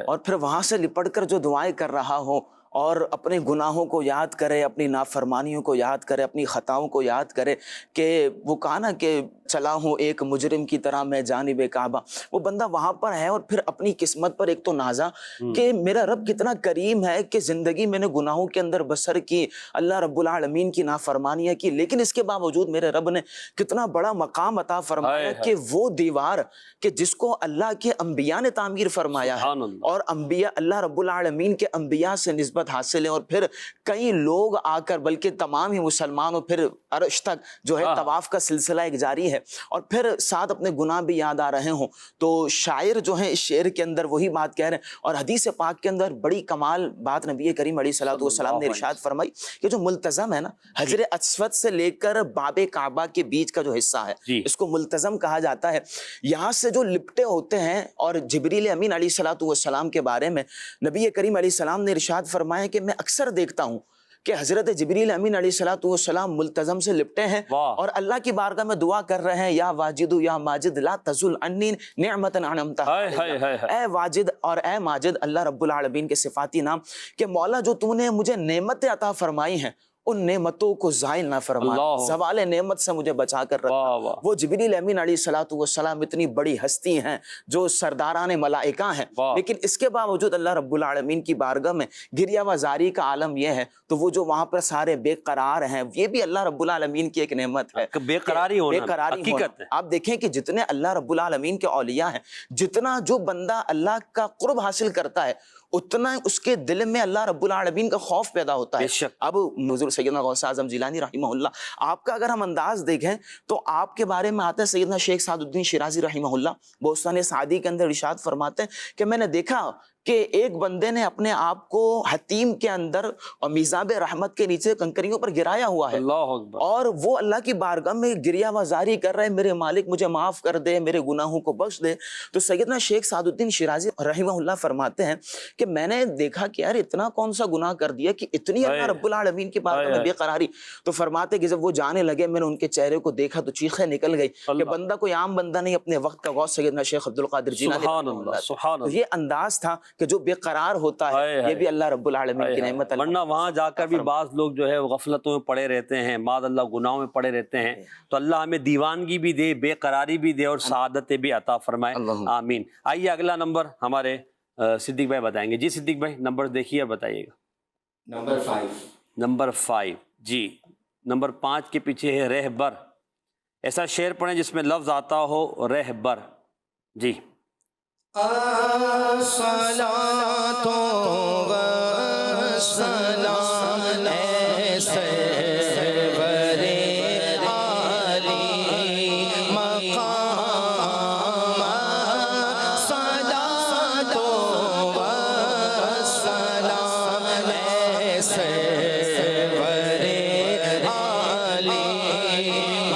اور پھر وہاں سے لپٹ کر جو دعائیں کر رہا ہو، اور اپنے گناہوں کو یاد کرے، اپنی نافرمانیوں کو یاد کرے، اپنی خطاؤں کو یاد کرے، کہ وہ کہا نا کہ چلا ہوں ایک مجرم کی طرح میں جانب کعبہ، وہ بندہ وہاں پر ہے، اور پھر اپنی قسمت پر ایک تو نازا کہ میرا رب کتنا کریم ہے کہ زندگی میں نے گناہوں کے اندر بسر کی، اللہ رب العالمین کی نافرمانیاں کی، لیکن اس کے باوجود میرے رب نے کتنا بڑا مقام عطا فرمایا کہ وہ دیوار کہ جس کو اللہ کے انبیاء نے تعمیر فرمایا ہے، اور انبیاء اللہ رب العالمین کے انبیاء سے نسبت حاصل ہے، اور پھر کئی لوگ آ کر بلکہ تمام ہی مسلمانوں پھر عرش تک جو ہے طواف کا سلسلہ ایک جاری ہے، اور پھر ساتھ اپنے گناہ بھی یاد آ رہے ہوں، تو شاعر جو ہیں اس شعر کے اندر وہی بات کہہ رہے ہیں، اور حدیث پاک کے اندر بڑی کمال بات نبی کریم علیہ الصلوۃ والسلام نے ارشاد فرمائی کہ جو ملتزم ہے نا، حجر اسود سے لے کر باب کعبہ کے بیچ کا جو حصہ ہے اس کو ملتزم کہا جاتا ہے، یہاں سے جو لپٹے ہوتے ہیں، اور جبریل امین علیہ الصلوۃ والسلام کے بارے میں نبی کریم علیہ السلام نے ارشاد فرمایا کہ میں اکثر دیکھتا ہوں کہ حضرت جبریل امین علیہ الصلوۃ والسلام ملتزم سے لپٹے ہیں، اور اللہ کی بارگاہ میں دعا کر رہے ہیں، یا واجد یا ماجد لا تزل عنی نعمت انعمتها، اے واجد اور اے ماجد، اللہ رب العالمین کے صفاتی نام، کہ مولا جو تو نے مجھے نعمتیں عطا فرمائی ہیں ان نعمتوں کو زائل نہ فرما، زوال نعمت سے مجھے بچا کر رکھنا۔ وہ جبریل امین علیہ الصلوۃ والسلام اتنی بڑی ہستی ہیں جو سرداران ملائکہ ہیں، لیکن اس کے باوجود اللہ رب العالمین کی بارگاہ میں گریہ و زاری کا عالم یہ ہے، تو وہ جو وہاں پر سارے بے قرار ہیں، یہ بھی اللہ رب العالمین کی ایک نعمت ہے، بے قراری ہونا حقیقت ہے۔ آپ دیکھیں کہ جتنے اللہ رب العالمین کے اولیاء ہیں، جتنا جو بندہ اللہ کا قرب حاصل کرتا ہے، اتنا اس کے دل میں اللہ رب العالمین کا خوف پیدا ہوتا ہے۔ اب حضور حضور سیدنا غوث اعظم جیلانی رحمہ اللہ، آپ کا اگر ہم انداز دیکھیں تو آپ کے بارے میں آتا ہے سیدنا شیخ سعد الدین شیرازی رحمہ اللہ بوستان سعدی کے اندر ارشاد فرماتے ہیں کہ میں نے دیکھا کہ ایک بندے نے اپنے آپ کو حتیم کے اندر اور میزاب رحمت کے نیچے کنکریوں پر گرایا ہوا ہے، اللہ اکبر، اور وہ اللہ کی بارگاہ میں گریہ وزاری کر رہے ہیں، میرے مالک مجھے معاف کر دے، میرے گناہوں کو بخش دے۔ تو سیدنا شیخ سعد الدین شیرازی رحمہ اللہ فرماتے ہیں کہ میں نے دیکھا کہ یار اتنا کون سا گناہ کر دیا کہ اتنی اللہ رب العالمین کی بارگاہ میں بے قراری۔ تو فرماتے کہ جب وہ جانے لگے میں نے ان کے چہرے کو دیکھا تو چیخیں نکل گئی کہ بندہ کوئی عام بندہ نہیں، اپنے وقت کا غوث سیدنا شیخ عبد القادر جیلانی سبحان رحمہ اللہ، اللہ۔ سبحان تو اللہ، یہ انداز تھا کہ جو بے قرار ہوتا ہے یہ بھی اللہ رب العالمین کی نعمت۔ ورنہ وہاں جا کر بھی بعض لوگ جو ہے وہ غفلتوں میں پڑے رہتے ہیں، معاذ اللہ گناہوں میں پڑے رہتے ہیں، تو اللہ ہمیں دیوانگی بھی دے، بے قراری بھی دے اور سعادتیں بھی عطا فرمائے، آمین۔ آئیے اگلا نمبر ہمارے صدیق بھائی بتائیں گے۔ جی صدیق بھائی نمبر دیکھیے اور بتائیے گا۔ نمبر 5، نمبر 5 جی، نمبر 5 کے پیچھے ہے رہبر۔ ایسا شعر پڑھیں جس میں لفظ آتا ہو رہبر۔ جی الصلاۃ والسلام علی سرور عالی مقام، الصلاۃ والسلام علی سرور عالی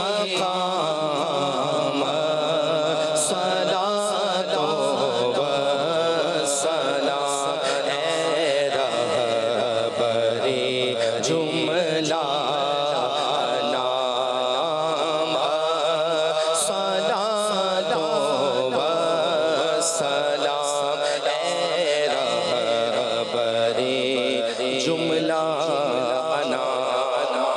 مقام،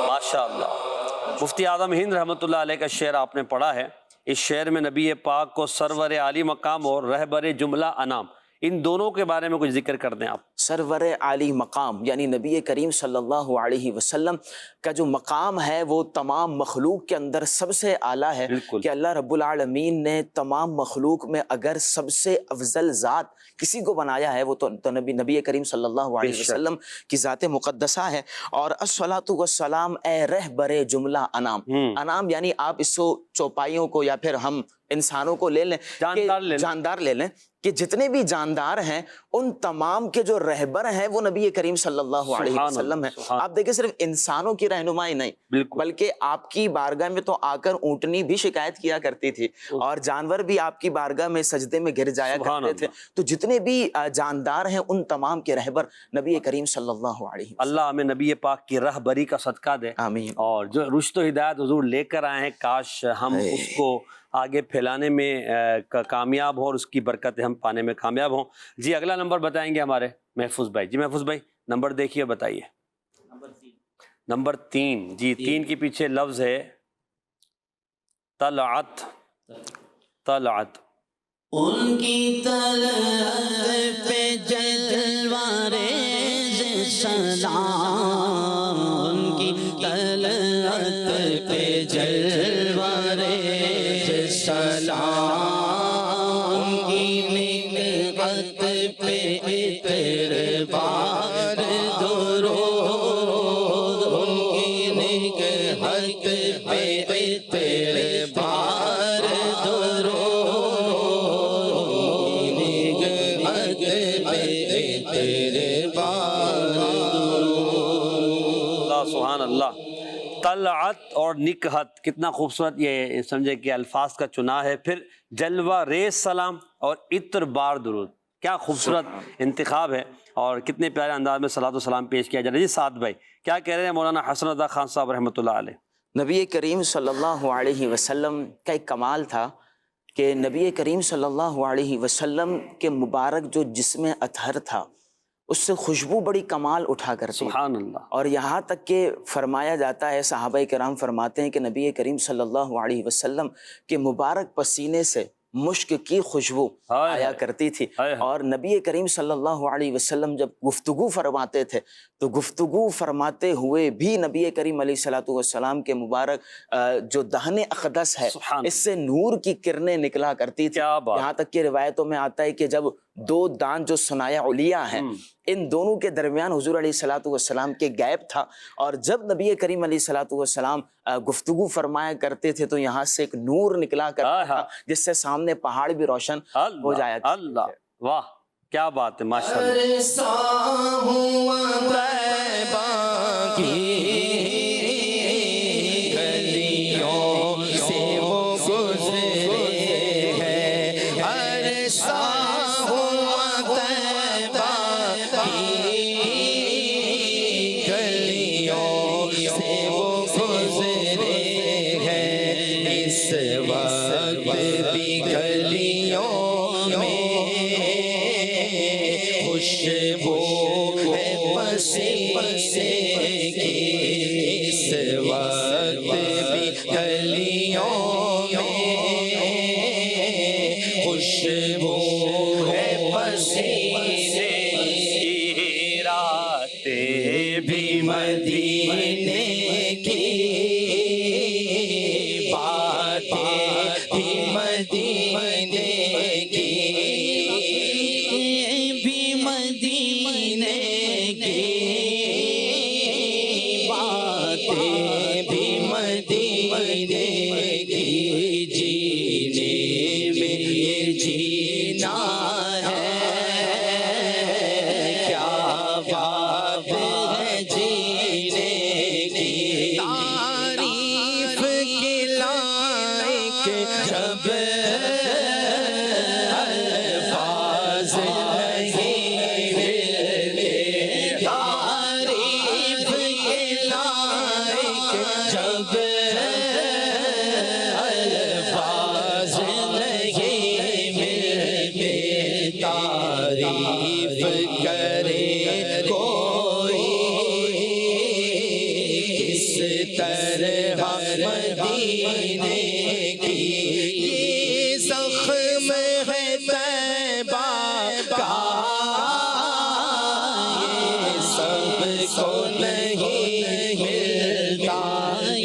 الصلاۃ مفتی اعظم ہند رحمۃ اللہ علیہ کا شعر آپ نے پڑھا ہے۔ اس شعر میں نبی پاک کو سرور عالی مقام اور رہبر جملہ انام، ان دونوں کے بارے میں کچھ ذکر کر دیں آپ۔ سرور عالی مقام یعنی نبی کریم صلی اللہ علیہ وسلم کا جو مقام ہے وہ تمام مخلوق کے اندر سب سے اعلیٰ ہے، کہ اللہ رب العالمین نے تمام مخلوق میں اگر سب سے افضل ذات کسی کو بنایا ہے وہ تو نبی کریم صلی اللہ علیہ وسلم کی ذات مقدسہ ہے۔ اور الصلاۃ والسلام اے رہبر جملہ انام، انام یعنی آپ اس کو چوپائیوں کو یا پھر ہم انسانوں کو لے لیں، جاندار لے لیں کہ جتنے بھی جاندار ہیں ان تمام کے جو رہبر ہیں وہ نبی کریم صلی اللہ علیہ وسلم ہیں۔ آپ دیکھیں صرف انسانوں کی رہنمائی نہیں بلکہ آپ کی بارگاہ میں تو آ کر اونٹنی بھی شکایت کیا کرتی تھی اور جانور بھی آپ کی بارگاہ میں سجدے میں گر جایا کرتے تھے، تو جتنے بھی جاندار ہیں ان تمام کے رہبر نبی کریم صلی اللہ علیہ وسلم۔ اللہ ہمیں نبی پاک کی رہبری کا صدقہ دے، آمین۔ اور جو رشد و ہدایت حضور لے کر آئے ہیں کاش ہم اس کو آگے پھیلانے میں کامیاب ہوں اور اس کی برکتیں ہم پانے میں کامیاب ہوں۔ جی اگلا نمبر بتائیں گے ہمارے محفوظ بھائی۔ جی محفوظ بھائی نمبر دیکھیے بتائیے۔ نمبر 3 جی، 3 کے پیچھے لفظ ہے طلعت، طلعت۔ ان کی طلعت پہ جلوارے سلام، ان کی طلعت پہ جلوارے سلام، ان کی نعمت پہ اعتبار درود، ان کی نعمت پہ اعتبار سبحان اللہ۔ طلعت اور نکہت، کتنا خوبصورت یہ سمجھے کہ الفاظ کا چنا ہے۔ پھر جلوہ ریز سلام اور عطر بار درود، کیا خوبصورت انتخاب ہے اور کتنے پیارے انداز میں صلاۃ و سلام پیش کیا جا رہا ہے۔ جی سعد بھائی کیا کہہ رہے ہیں مولانا حسن رضا خان صاحب رحمۃ اللہ علیہ؟ نبی کریم صلی اللہ علیہ وسلم کا ایک کمال تھا کہ نبی کریم صلی اللہ علیہ وسلم کے مبارک جو جسم اطہر تھا اس سے خوشبو بڑی کمال اٹھا کرتی، سبحان اللہ۔ اور یہاں تک کہ فرمایا جاتا ہے، صحابہ کرام فرماتے ہیں کہ نبی کریم صلی اللہ علیہ وسلم کے مبارک پسینے سے مشک کی خوشبو آیا کرتی تھی، اور نبی کریم صلی اللہ علیہ وسلم جب گفتگو فرماتے تھے تو گفتگو فرماتے ہوئے بھی نبی کریم علیہ الصلوۃ والسلام کے مبارک جو دہن اقدس ہے اس سے نور کی کرنیں نکلا کرتی تھی، یہاں تک کہ روایتوں میں آتا ہے کہ جب دو دان جو ثنایا علیہ ہیں، ان دونوں کے درمیان حضور علیہ الصلوۃ والسلام کے گیپ تھا، اور جب نبی کریم علیہ الصلوۃ والسلام گفتگو فرمایا کرتے تھے تو یہاں سے ایک نور نکلا کرتا تھا جس سے سامنے پہاڑ بھی روشن ہو جایا کرتے تھے۔ اللہ، واہ کیا بات ہے، ماشاء اللہ۔ عرصہ ہوا طیبہ کی گلیوں سے وہ گزرے ہیں، عرصہ ہوا طیبہ کی گلیوں سے وہ گزرے ہیں، اس وقت بھی گلیوں میں خوشبو ہے پسینے کی، اس وقت بھی گلیوں میں خوشبو ہے پسینے کی، راتیں بھی مدینے کی، باتیں بھی مدینے کی،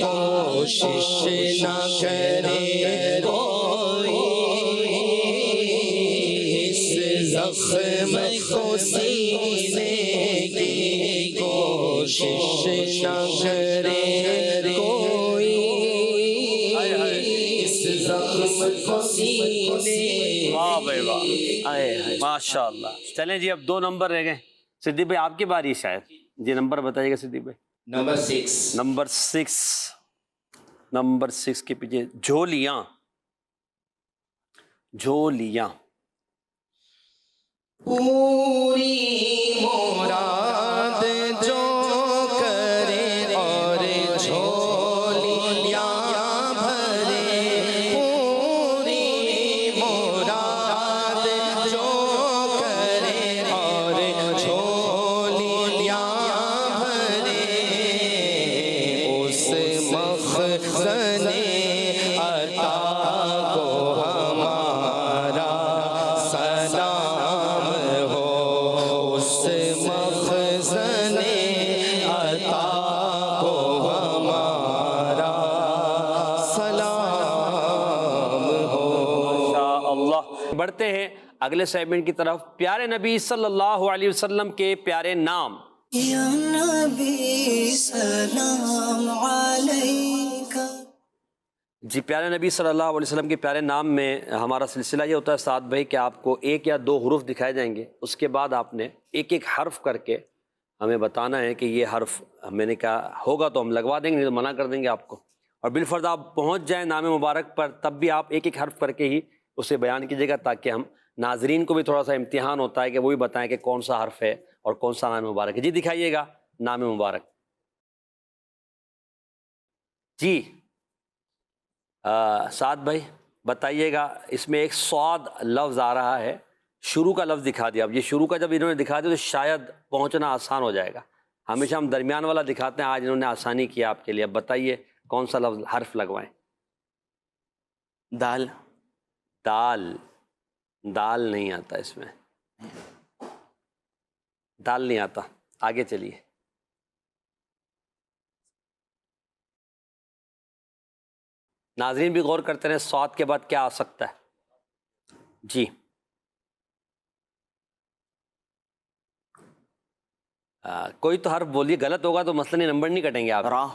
کوشش نہ کرے کوئی اس زخم کو سینے کی، کوشش نہ کرے کوئی اس زخم کو سینے۔ واہ بھائی واہ، ماشاء اللہ۔ چلیں جی، اب 2 نمبر رہ گئے۔ صدیق بھائی آپ کی باری شاید، جی نمبر بتائیے گا صدیق بھائی۔ نمبر 6، نمبر 6 کے پیچھے جھولیاں، جھولیاں۔ پوری مراد جو کرے اور جھولیاں بھرے، پوری مراد جو کرے اور جھولیاں بھرے، اس مخزن عطا کو ہمارا سلام ہو، اس مخزن عطا کو ہمارا سلام ہو۔ ماشاء اللہ۔ بڑھتے ہیں اگلے سیگمنٹ کی طرف۔ پیارے نبی صلی اللہ علیہ وسلم کے پیارے نام۔ یا نبی سلام علیکہ۔ جی پیارے نبی صلی اللہ علیہ وسلم کے پیارے نام میں ہمارا سلسلہ یہ ہوتا ہے سعد بھائی کہ آپ کو 1 یا 2 حروف دکھائے جائیں گے، اس کے بعد آپ نے ایک ایک حرف کر کے ہمیں بتانا ہے کہ یہ حرف، میں نے کہا ہوگا تو ہم لگوا دیں گے، نہیں تو منع کر دیں گے آپ کو، اور بالفرض آپ پہنچ جائیں نام مبارک پر تب بھی آپ ایک ایک حرف کر کے ہی اسے بیان کیجیے گا، تاکہ ہم ناظرین کو بھی تھوڑا سا امتحان ہوتا ہے کہ وہ بھی بتائیں کہ کون سا حرف ہے اور کون سا نام مبارک ہے۔ جی دکھائیے گا نام مبارک۔ جی سعد بھائی بتائیے گا، اس میں ایک صاد لفظ آ رہا ہے، شروع کا لفظ دکھا دیا۔ اب یہ شروع کا جب انہوں نے دکھا دیا تو شاید پہنچنا آسان ہو جائے گا، ہمیشہ ہم درمیان والا دکھاتے ہیں، آج انہوں نے آسانی کیا آپ کے لیے۔ اب بتائیے کون سا لفظ حرف لگوائیں؟ دال۔ دال، دال نہیں آتا اس میں، دال نہیں آتا۔ آگے چلیے۔ ناظرین بھی غور کرتے رہے صاد کے بعد کیا آ سکتا ہے۔ جی کوئی تو حرف بولیے، غلط ہوگا تو مثلاً نمبر نہیں کٹیں گے آپ. را.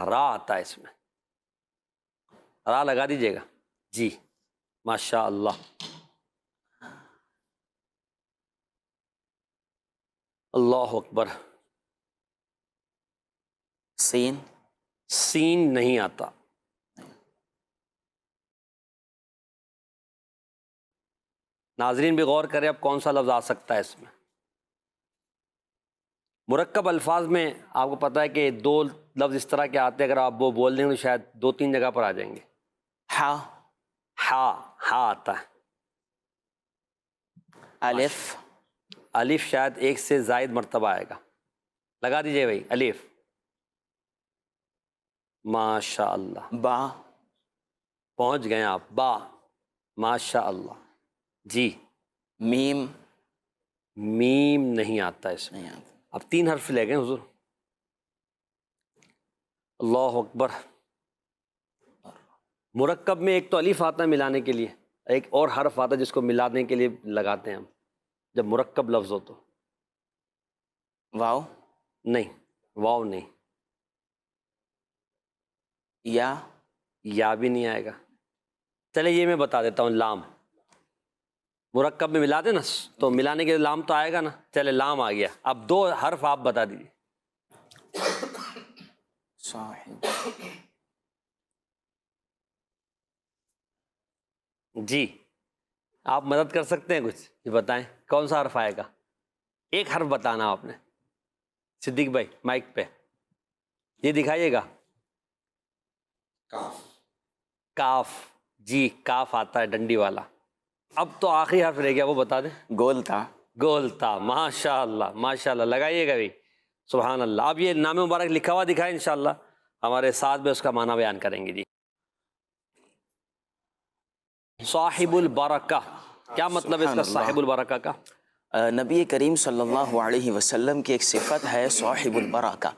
را آتا ہے اس میں، را لگا دیجیے گا. جی ماشاء اللہ. اللہ اکبر. سین. سین نہیں آتا. ناظرین بھی غور کریں اب کون سا لفظ آ سکتا ہے اس میں. مرکب الفاظ میں آپ کو پتہ ہے کہ دو لفظ اس طرح کے آتے ہیں، اگر آپ وہ بول دیں تو شاید 2-3 جگہ پر آ جائیں گے. ہا. ہا آتا ہے. الف. الف شاید 1 سے زائد مرتبہ آئے گا. لگا دیجئے بھائی الف. ماشاء اللہ. با. پہنچ گئے آپ. با. ماشاء اللہ. جی. میم. میم نہیں آتا اس میں. نہیں آتا. اب 3 حرف لے گئے حضور. اللہ اکبر. مرکب میں ایک تو الف آتا ہے ملانے کے لیے، ایک اور حرف آتا ہے جس کو ملانے کے لیے لگاتے ہیں ہم جب مرکب لفظ ہو تو. واو. نہیں، واو نہیں. یا بھی نہیں آئے گا. چلے یہ میں بتا دیتا ہوں. لام. مرکب میں ملا دیں نا تو ملانے کے لیے لام تو آئے گا نا. چلے لام آ گیا. اب 2 حرف آپ بتا دیجیے. صاحب. جی آپ مدد کر سکتے ہیں کچھ؟ یہ بتائیں کون سا حرف آئے گا. ایک حرف بتانا آپ نے. صدیق بھائی مائک پہ یہ دکھائیے گا. کاف. جی کاف آتا ہے ڈنڈی والا. اب تو آخری حرف رہ گیا وہ بتا دیں. گول تھا. گول تا. ماشاء اللہ ماشاء اللہ. لگائیے گا بھائی. سبحان اللہ. اب یہ نام مبارک لکھا ہوا دکھائیں انشاءاللہ. ہمارے ساتھ میں اس کا معنی بیان کریں گے. جی صاحب البرکہ کیا مطلب ہے اس کا؟ صاحب البرکہ کا نبی کریم صلی اللہ علیہ وسلم کی ایک صفت ہے صاحب البرکہ،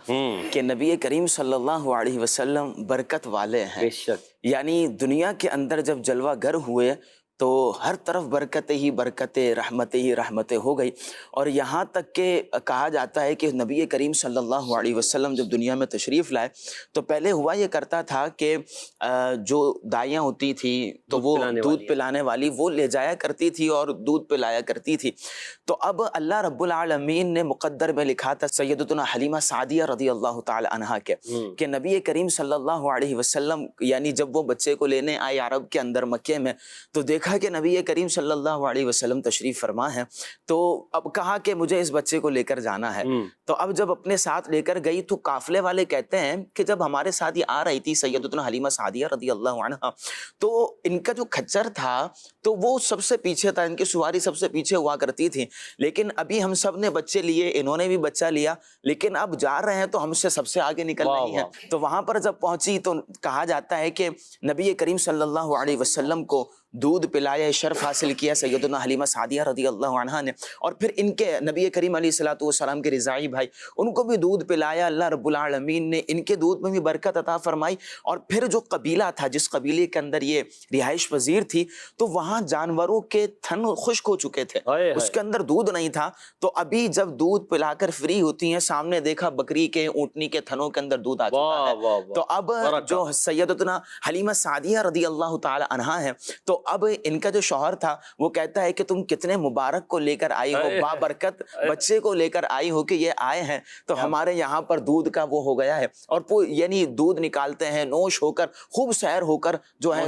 کہ نبی کریم صلی اللہ علیہ وسلم برکت والے ہیں. بے شک. یعنی دنیا کے اندر جب جلوہ گر ہوئے تو ہر طرف برکتیں ہی برکتیں، رحمتیں ہی رحمتیں ہو گئی. اور یہاں تک کہ کہا جاتا ہے کہ نبی کریم صلی اللہ علیہ وسلم جب دنیا میں تشریف لائے تو پہلے ہوا یہ کرتا تھا کہ جو دائیاں ہوتی تھی تو وہ دودھ پلانے والی وہ لے جایا کرتی تھی اور دودھ پلایا کرتی تھی. تو اب اللہ رب العالمین نے مقدر میں لکھا تھا سیدتنا حلیمہ سعدیہ رضی اللہ تعالی عنہا کے کہ نبی کریم صلی اللہ علیہ وسلم یعنی جب وہ بچے کو لینے آئے عرب کے اندر مکے میں تو دیکھا کہ نبی کریم صلی اللہ علیہ وسلم تشریف فرما ہے. تو اب کہا کہ مجھے اس بچے کو لے کر جانا ہے. تو اب جب اپنے ساتھ لے کر گئی تو قافلے والے کہتے ہیں کہ جب ہمارے ساتھ یہ آ رہی تھی سیدتنا حلیمہ سعدیہ رضی اللہ عنہا تو ان کا جو کھچر تھا تو وہ سب سے پیچھے تھا، ان کی سواری سب سے پیچھے ہوا کرتی تھی. لیکن ابھی ہم سب نے بچے لیے، انہوں نے بھی بچہ لیا، لیکن اب جا رہے ہیں تو ہم سے سب سے آگے نکل رہی ہیں. تو وہاں پر جب پہنچی تو کہا جاتا ہے کہ نبی کریم صلی اللہ علیہ وسلم کو دودھ پلایا، شرف حاصل کیا سیدنا حلیمہ سعدیہ رضی اللہ عنہا نے. اور پھر ان کے نبی کریم علیہ الصلوۃ والسلام کے رضاعی بھائی ان کو بھی دودھ پلایا. اللہ رب العالمین نے ان کے دودھ میں بھی برکت عطا فرمائی. اور پھر جو قبیلہ تھا جس قبیلے کے اندر یہ رہائش پذیر تھی تو وہاں جانوروں کے تھن خشک ہو چکے تھے، اس کے اندر دودھ نہیں تھا. تو ابھی جب دودھ پلا کر فری ہوتی ہیں سامنے دیکھا بکری کے اونٹنی کے تھنوں کے اندر دودھ آ چکا ہے. تو اب جو سیدتنا حلیمہ سعدیہ رضی اللہ تعالی عنہا ہے تو اب ان کا جو شوہر تھا وہ کہتا ہے کہ تم کتنے مبارک کو لے کر آئی ہو، بابرکت بچے کو لے کر آئی ہو کہ یہ آئے ہیں تو ہمارے یہاں پر دودھ کا وہ ہو گیا ہے. اور یعنی دودھ نکالتے ہیں، نوش ہو کر خوب سیر ہو کر جو ہے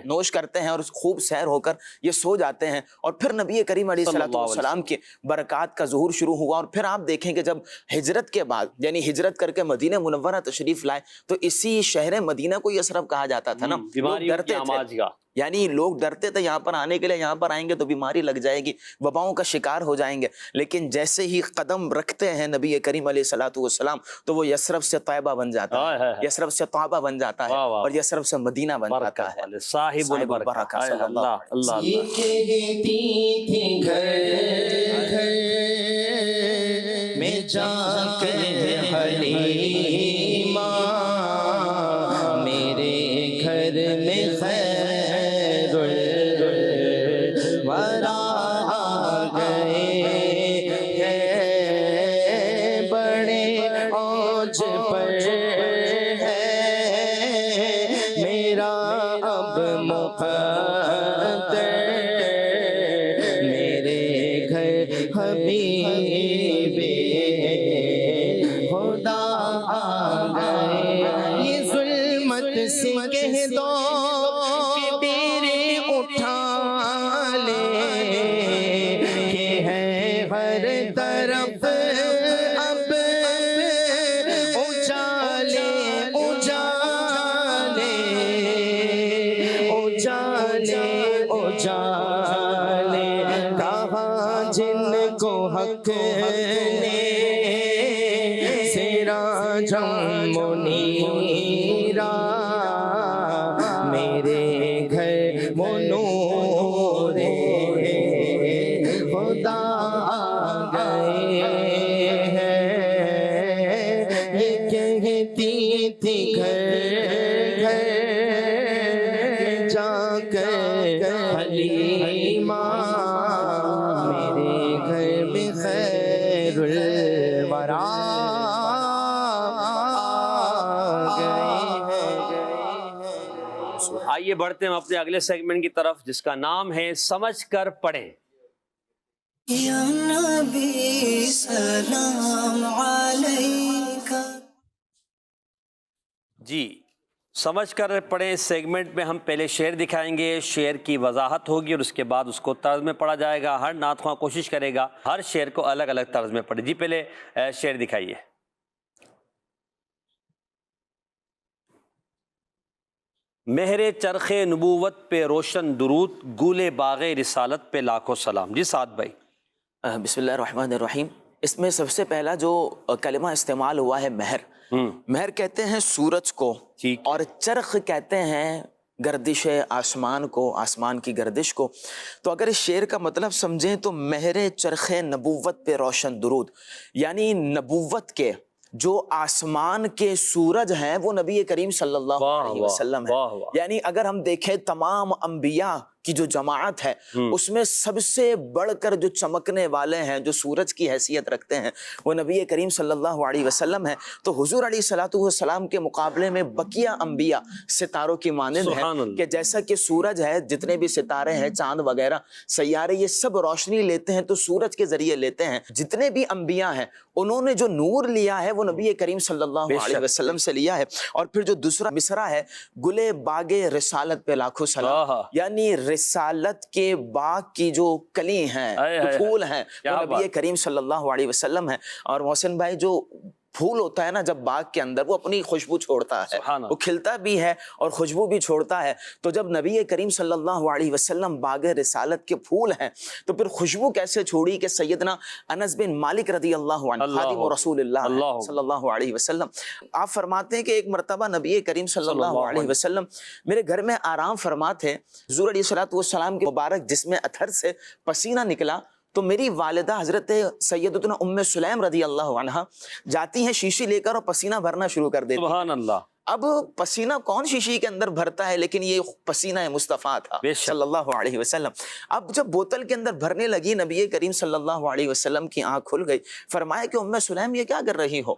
نوش کرتے ہیں اور خوب سیر ہو کر یہ سو جاتے ہیں. اور پھر نبی کریم علیہ الصلوۃ والسلام کی برکات کا ظہور شروع ہوا. اور پھر آپ دیکھیں کہ جب ہجرت کے بعد یعنی ہجرت کر کے مدینہ منورہ تشریف لائے تو اسی شہر مدینہ کو یثرب کہا جاتا تھا نا. لوگ ڈرتے تھے، یعنی لوگ ڈرتے تھے یہاں پر آنے کے لیے، یہاں پر آئیں گے تو بیماری لگ جائے گی، وباؤں کا شکار ہو جائیں گے. لیکن جیسے ہی قدم رکھتے ہیں نبی کریم علیہ الصلوۃ والسلام تو وہ یثرب سے طیبہ بن جاتا ہے، یثرب سے طیبہ بن جاتا ہے اور یثرب سے مدینہ بن جاتا ہے. صاحب البرکہ. اللہ اللہ. یہ کہتی تھی گھر گھر میں جا کر حلیمہ میرے گھر میں خیر الورا آ گئے ہیں. حبیب خدا آ گئے یہ ظلمت سے کہہ دو کہ ڈیرے اٹھا لے کہ ہے ہر طرف اب اجالے اجالے اجالے اجالے کہاں جن کو حق نے سراجم منیرا میرے گھر منور خدا آ گئے ہیں یہ کہتی تھی گھر گھر جا کر حلیمہ میرے گھر میں خیر الورا آئیے بڑھتے ہیں اپنے اگلے سیگمنٹ کی طرف جس کا نام ہے سمجھ کر پڑھیں. یا نبی سلام علیکہ. جی سمجھ کر پڑھیں اس سیگمنٹ میں ہم پہلے شعر دکھائیں گے، شعر کی وضاحت ہوگی اور اس کے بعد اس کو طرز میں پڑھا جائے گا. ہر نعت خواں کوشش کرے گا ہر شعر کو الگ الگ طرز میں پڑھے. جی پہلے شعر دکھائیے. مہر چرخ نبوت پہ روشن درود، گول باغ رسالت پہ لاکھوں سلام. جی سعد بھائی. بسم اللہ الرحمن الرحیم. اس میں سب سے پہلا جو کلمہ استعمال ہوا ہے مہر. مہر کہتے ہیں سورج کو اور چرخ کہتے ہیں گردش آسمان کو، آسمان کی گردش کو. تو اگر اس شعر کا مطلب سمجھیں تو مہر چرخ نبوت پہ روشن درود یعنی نبوت کے جو آسمان کے سورج ہیں وہ نبی کریم صلی اللہ علیہ وسلم ہے. یعنی اگر ہم دیکھیں تمام انبیاء کی جو جماعت ہے اس میں سب سے بڑھ کر جو چمکنے والے ہیں، جو سورج کی حیثیت رکھتے ہیں، وہ نبی کریم صلی اللہ علیہ وسلم ہے. تو حضور علیہ الصلوۃ والسلام کے مقابلے میں بقیہ انبیاء ستاروں کی مانند ہیں کہ جیسا کہ سورج ہے، جتنے بھی ستارے ہیں، چاند وغیرہ، سیارے، یہ سب روشنی لیتے ہیں تو سورج کے ذریعے لیتے ہیں. جتنے بھی انبیاء ہیں انہوں نے جو نور لیا ہے وہ نبی کریم صلی اللہ علیہ وسلم سے لیا ہے. اور پھر جو دوسرا مصرع ہے گل باغ رسالت پہ لاکھوں سلام، یعنی رسالت کے باغ کی جو کلی ہیں، جو پھول ہیں، وہ نبی کریم صلی اللہ علیہ وسلم ہیں. اور محسن بھائی جو پھول ہوتا ہے نا جب باغ کے اندر وہ اپنی خوشبو چھوڑتا ہے، وہ کھلتا بھی ہے اور خوشبو بھی چھوڑتا ہے. تو جب نبی کریم صلی اللہ علیہ وسلم باغ رسالت کے پھول ہیں تو پھر خوشبو کیسے چھوڑی کہ سیدنا انس بن مالک رضی اللہ عنہ خادم رسول اللہ صلی اللہ علیہ وسلم، آپ فرماتے ہیں کہ ایک مرتبہ نبی کریم صلی اللہ علیہ وسلم میرے گھر میں آرام فرما تھے. حضور علیہ الصلوۃ والسلام کے مبارک جسم اطہر سے پسینہ نکلا تو میری والدہ حضرت سیدتنا ام سلیم رضی اللہ عنہا جاتی ہیں شیشی لے کر اور پسینہ بھرنا شروع کر دیتی. سبحان اللہ. اب پسینہ کون شیشی کے اندر بھرتا ہے، لیکن یہ پسینہ مصطفیٰ تھا صلی اللہ علیہ وسلم. اب جب بوتل کے اندر بھرنے لگی نبی کریم صلی اللہ علیہ وسلم کی آنکھ کھل گئی. فرمایا کہ ام سلیم یہ کیا کر رہی ہو؟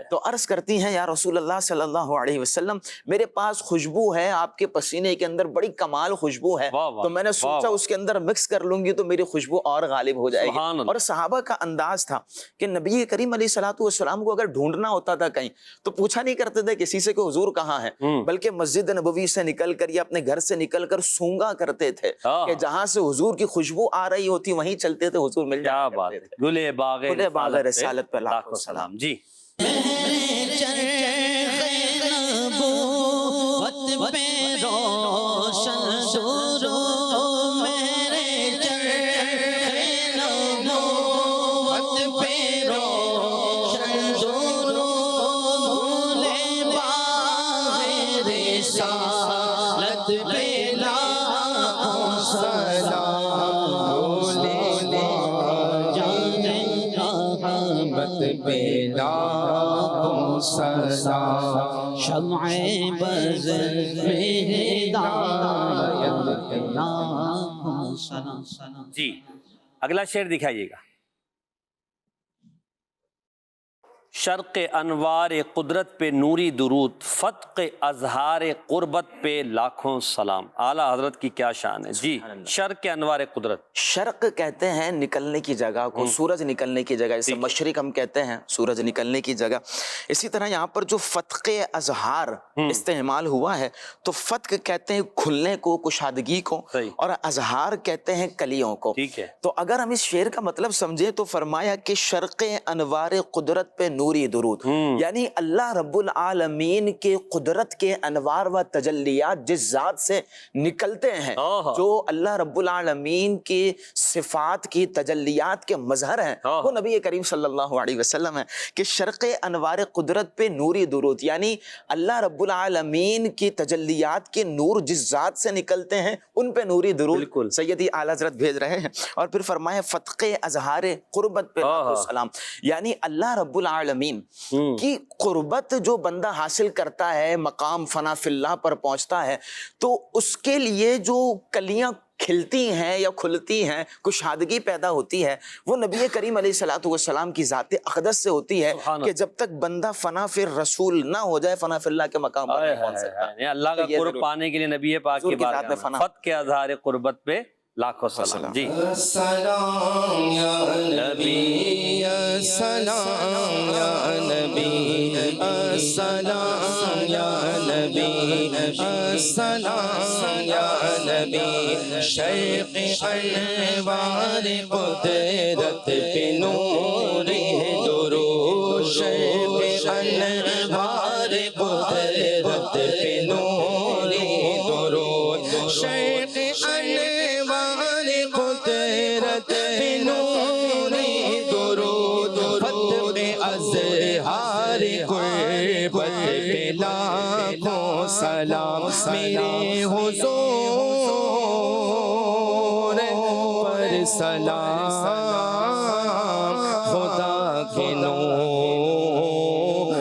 تو عرض کرتی ہیں یا رسول اللہ صلی اللہ علیہ وسلم میرے پاس خوشبو ہے آپ کے پسینے کے اندر، بڑی کمال خوشبو ہے، تو میں نے سوچا اس کے اندر مکس کر لوں گی تو میری خوشبو اور غالب ہو جائے گی. اور صحابہ کا انداز تھا کہ نبی کریم علیہ الصلوۃ والسلام کو اگر ڈھونڈنا ہوتا تھا کہیں تو پوچھا نہیں کرتے تھے کسی سے کہ حضور کہاں ہے، بلکہ مسجد نبوی سے نکل کر یا اپنے گھر سے نکل کر سونگا کرتے تھے کہ جہاں سے حضور کی خوشبو آ رہی ہوتی وہیں چلتے تھے، حضور مل جاتے تھے. گل باغ رسالت پہ لاکھوں سلام. جی شمع بز میں ہدایت لاکھوں سلام. جی اگلا شعر دکھائیے گا. شرق انوار قدرت پہ نوری درود، فتق اظہار قربت پہ لاکھوں سلام۔ اعلیٰ حضرت کی کیا شان ہے جی۔ شرق انوار قدرت، شرق کہتے ہیں نکلنے کی جگہ کو، سورج نکلنے کی جگہ، جیسے مشرق ہم کہتے ہیں سورج نکلنے کی جگہ۔ اسی طرح یہاں پر جو فتق اظہار استعمال ہوا ہے تو فتق کہتے ہیں کھلنے کو، کشادگی کو، اور اظہار کہتے ہیں کلیوں کو۔ ٹھیک ہے۔ تو اگر ہم اس شعر کا مطلب سمجھیں تو فرمایا کہ شرق انوار قدرت پہ نوری درود، یعنی اللہ رب العالمین کے قدرت کے انوار و تجلیات جس ذات سے نکلتے ہیں، جو اللہ رب العالمین کی صفات کی تجلیات کے مظہر ہیں، وہ نبی کریم صلی اللہ علیہ وسلم ہے کہ شرق انوار قدرت پہ نوری درود، یعنی اللہ رب العالمین کی تجلیات کے نور جس ذات سے نکلتے ہیں ان پہ نوری درود سیدی اعلیٰ حضرت بھیج رہے ہیں۔ اور پھر فرمایا فتق اظہار قربت پہ لاکھوں سلام، یعنی اللہ رب العالمین کی قربت جو بندہ حاصل کرتا ہے، مقام فنا فی اللہ پر پہنچتا ہے، تو اس کے لیے جو کلیاں کھلتی ہیں یا کھلتی ہیں، کشادگی پیدا ہوتی ہے، وہ نبی کریم علیہ الصلوۃ والسلام کی ذات اقدس سے ہوتی ہے کہ جب تک بندہ فنا فی رسول نہ ہو جائے فنا فی اللہ کے مقام پر نہیں پہنچ سکتا۔ اللہ کا قرب پانے کے لیے نبی پاک کی بات ہے، فتق اظہار قربت پہ لاکھوں سلام جی۔ السلام یا نبی، السلام یا نبی، السلام یا نبی، السلام یا نبی، شیخ انوار قدرت پہ نوری درود، شیخ انوار قدرت پہ نوری درود، شیخ انوار قدرت پہ نوری درود، فتق اظہار قربت پہ لاکھوں سلام، میرے حضور پر سلام، خدا کے نور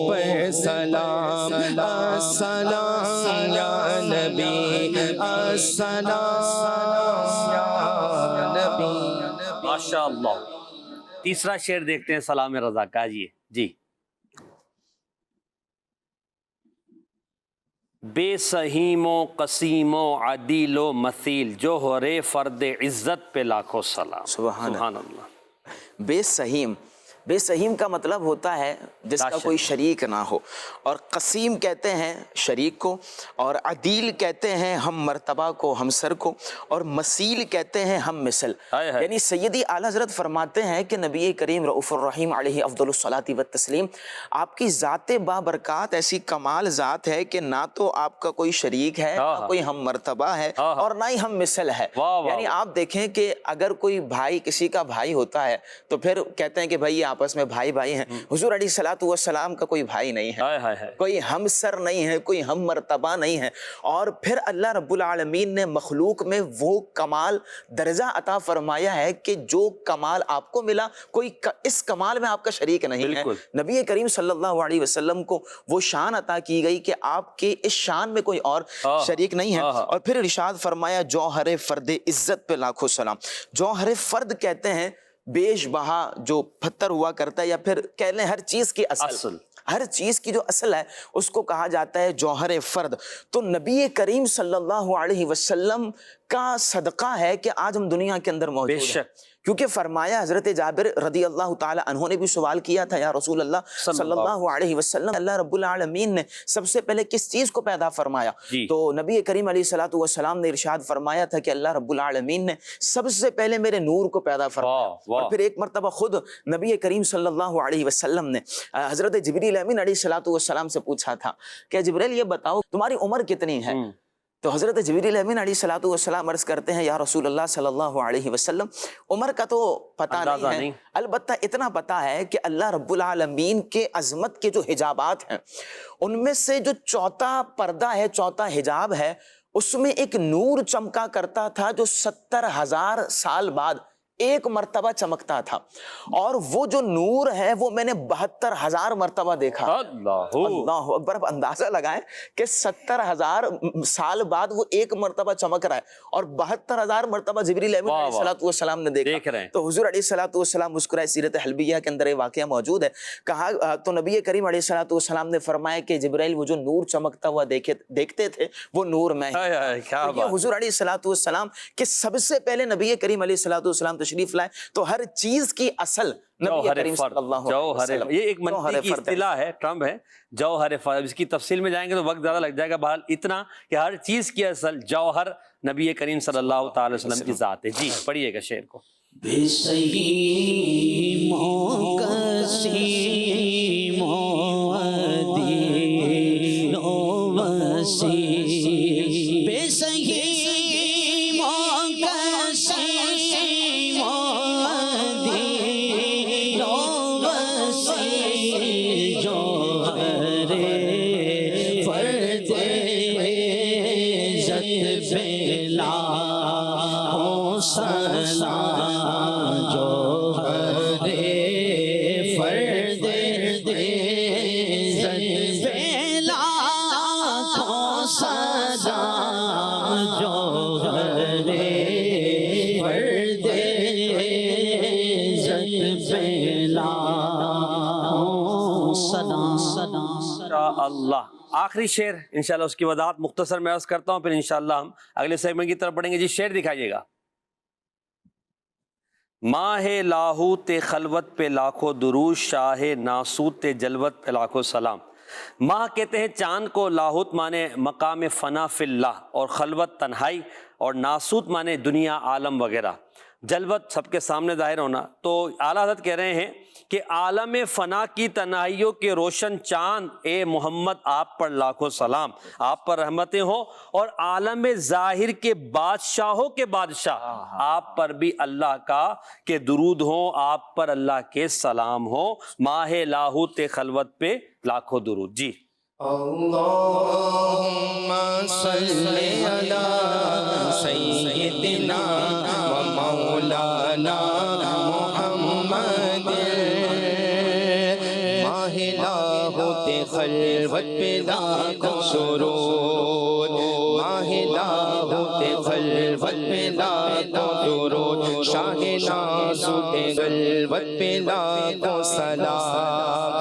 پر سلام، السلام یا نبی، السلام یا نبی۔ ماشاء اللہ۔ تیسرا شعر دیکھتے ہیں سلام رضا کا جی۔ بے سہیم و قسیم و عدیل و مثیل، جوہر فرد عزت پہ لاکھوں سلام۔ سبحان اللہ۔ بے سہیم، بے سہیم کا مطلب ہوتا ہے جس کا کوئی شریک نہ ہو، اور قسیم کہتے ہیں شریک کو، اور عدیل کہتے ہیں ہم مرتبہ کو، ہم سر کو، اور مسیل کہتے ہیں ہم مثل۔ یعنی سیدی اعلیٰ حضرت فرماتے ہیں کہ نبی کریم رؤوف الرحیم علیہ افضل الصلاۃ والتسلیم، آپ کی ذات بابرکات ایسی کمال ذات ہے کہ نہ تو آپ کا کوئی شریک ہے، نہ کوئی ہم مرتبہ ہے، اور نہ ہی ہم مثل ہے۔ یعنی آپ دیکھیں کہ اگر کوئی بھائی کسی کا بھائی ہوتا ہے تو پھر کہتے ہیں کہ بھائی آپس میں بھائی بھائی ہیں، حضور علیہ الصلوۃ والسلام کا کوئی بھائی نہیں ہے، کوئی ہم سر نہیں ہے، کوئی ہم مرتبہ نہیں ہے۔ اور پھر اللہ رب العالمین نے مخلوق میں وہ کمال درجہ عطا فرمایا ہے کہ جو کمال آپ کو ملا کوئی اس کمال میں آپ کا شریک نہیں ہے۔ نبی کریم صلی اللہ علیہ وسلم کو وہ شان عطا کی گئی کہ آپ کے اس شان میں کوئی اور شریک نہیں ہے۔ اور پھر ارشاد فرمایا جوہر فرد عزت پہ لاکھوں سلام۔ جوہر فرد کہتے ہیں بیش بہا جو پتھر ہوا کرتا ہے، یا پھر کہہ لیں ہر چیز کی اصل، ہر چیز کی جو اصل ہے اس کو کہا جاتا ہے جوہر فرد۔ تو نبی کریم صلی اللہ علیہ وسلم کا صدقہ ہے کہ آج ہم دنیا کے اندر موجود ہیں، کیونکہ فرمایا حضرت جابر رضی اللہ تعالی عنہ نے بھی سوال کیا تھا، یا رسول اللہ صلی اللہ علیہ وسلم، اللہ رب العالمین نے سب سے پہلے کس چیز کو پیدا فرمایا؟ تو نبی کریم علیہ الصلوۃ والسلام نے ارشاد فرمایا تھا کہ اللہ رب العالمین نے سب سے پہلے میرے نور کو پیدا فرمایا۔ اور پھر ایک مرتبہ خود نبی کریم صلی اللہ علیہ وسلم نے حضرت جبریل امین علیہ الصلوۃ والسلام سے پوچھا تھا کہ جبریل یہ بتاؤ تمہاری عمر کتنی ہے؟ تو حضرت جبریل امین علیہ الصلوۃ والسلام عرض کرتے ہیں یا رسول اللہ صلی اللہ علیہ وسلم عمر کا تو پتہ نہیں ہے، البتہ اتنا پتہ ہے کہ اللہ رب العالمین کے عظمت کے جو حجابات ہیں ان میں سے جو چوتھا پردہ ہے، چوتھا حجاب ہے، اس میں ایک نور چمکا کرتا تھا جو 70,000 سال بعد ایک مرتبہ چمکتا تھا، اور وہ جو نور ہے وہ میں نے 72,000 مرتبہ دیکھا۔ اللہ اکبر! اب اندازہ لگائیں کہ 70,000 سال بعد وہ ایک مرتبہ چمک رہا ہے اور 72,000 مرتبہ جبریل امین علیہ الصلوۃ والسلام نے دیکھا۔ تو حضور علیہ الصلوۃ والسلام مسکرائے۔ سیرت حلبیہ کے اندر یہ واقعہ موجود ہے۔ کہا تو نبی کریم علیہ الصلوۃ والسلام نے فرمایا کہ جبرائیل وہ جو نور چمکتا ہوا دیکھتے تھے وہ نور میں ہے۔ حضور علیہ الصلوۃ والسلام کہ سب سے پہلے نبی کریم علیہ الصلوۃ والسلام تشریف لائے، تو ہر چیز کی اصل نبی کریم صلی اللہ علیہ وسلم۔ یہ ایک منطقی کی اصطلاح ہے، ٹرم ہے، جوہر فرد۔ اس کی تفصیل میں جائیں گے تو وقت زیادہ لگ جائے گا، بہرحال اتنا کہ ہر چیز کی اصل جوہر نبی کریم صلی اللہ تعالی وسلم کی ذات ہے۔ جی پڑھیے گا شعر کو۔ بے صحیح موقسی بے صحیح موقسی جوہر فرد عزت بلا سلام، جوہر فرد عزت بلا سدا، جوہر فرد عزت بلا اللہ آخری شعر انشاءاللہ اس کی وضاحت مختصر میں عرض کرتا ہوں، پھر انشاءاللہ ہم اگلے سیگمنٹ کی طرف بڑھیں گے۔ جی شعر دکھائیے گا۔ ماہ لاہوت خلوت پہ لاکھوں درود، شاہ ناسوت جلوت پہ لاکھوں سلام۔ ماہ کہتے ہیں چاند کو، لاہوت مانے مقام فنا فی اللہ، اور خلوت تنہائی، اور ناسوت مانے دنیا عالم وغیرہ، جلوت سب کے سامنے ظاہر ہونا۔ تو اعلیٰ حضرت کہہ رہے ہیں کہ عالم فنا کی تنہائیوں کے روشن چاند، اے محمد آپ پر لاکھوں سلام، آپ پر رحمتیں ہوں، اور عالم ظاہر کے بادشاہوں کے بادشاہ آپ پر بھی اللہ کا کہ درود ہوں، آپ پر اللہ کے سلام ہوں۔ ماہ لاہوت خلوت پہ لاکھوں درود۔ جی اللہم صلی علی سیدنا و مولانا محمد، ماہ لاہوت خلوت پہ لاکھوں درود، ماہ لاہوت خلوت پہ لاکھوں درود، شاہ ناسوت خلوت پہ لاکھوں سلام،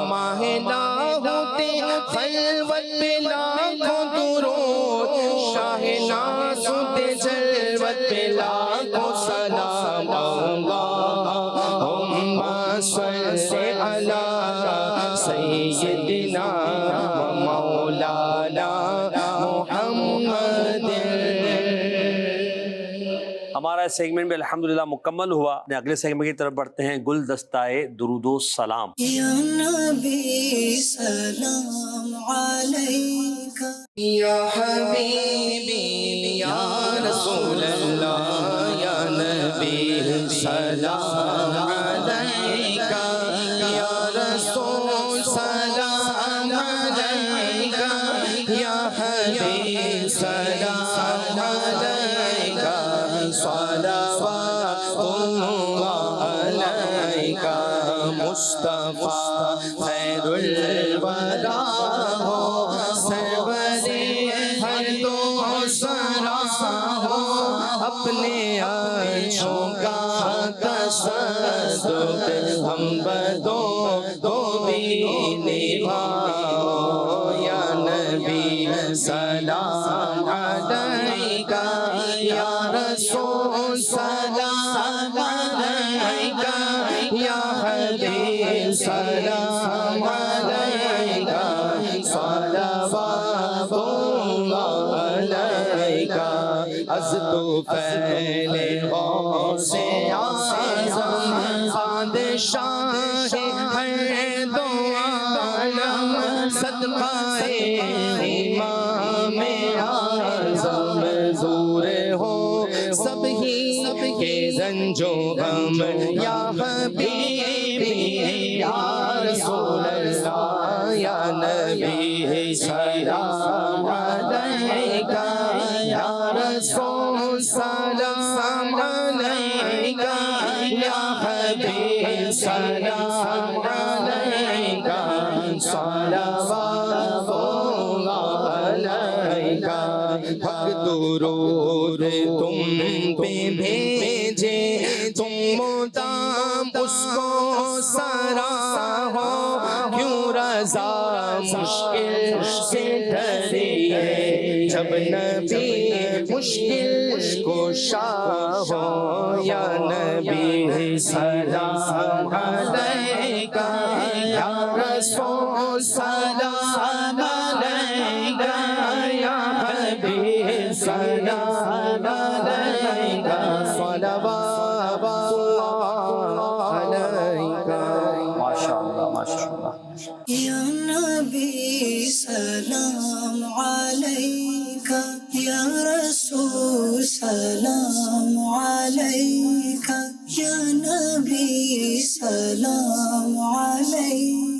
ماہ لاہوت خلوت پہ لاکھوں درود، شاہ ناسوت جلوت پہ لاکھوں سلام۔ اللہم صلی علی سیدنا و مولانا محمد۔ ہمارا سیگمنٹ میں الحمدللہ مکمل ہوا۔ اگلے سیگمنٹ کی طرف بڑھتے ہیں، گلدستہ درود و سلام۔ یا نبی سلام علیکہ، یا حبیبی یا رسول اللہ، یا نبی سلام علیکہ، یا رسول سلام علیکہ، یا حبیب سلام علیکہ، صلوات اللہ علیکہ، مصطفیٰ خیر الورا ہو، سروری ہر دو سرا ہو، اپنے عرشوں کا تصدق ہم بدوں کو بھی نبھاؤ، یا نبی سلام علیکہ، یا رسول سلام علیکہ، یا حبیب سلام علیکہ، صلوات اللہ علیکہ، از تو پہلے غوث اعظم بادشاہ ہر دو عالم، صدقہ امام اعظم دور ہو سب ہی کے رنج و غم، یا حبیبی یا رسول اللہ، یا نبی سلام علیکہ، یا رسول سلام علیکہ، سلام علیکہ صلوات علیکہ حق درود تم پہ بھیجے تم مدام اس کو سراہو کیوں رضا مشکل سے ڈریے جب نبی مشکل کشا ہو یا نبی سلام علیکہ یا رسول سلام علیکہ یا حبیب سلام علیکہ صلوات اللہ علیکہ ماشاءاللہ ماشاءاللہ یا نبی سلام علیکہ یا رسول سلام علیکہ یا نبی سلام علیکہ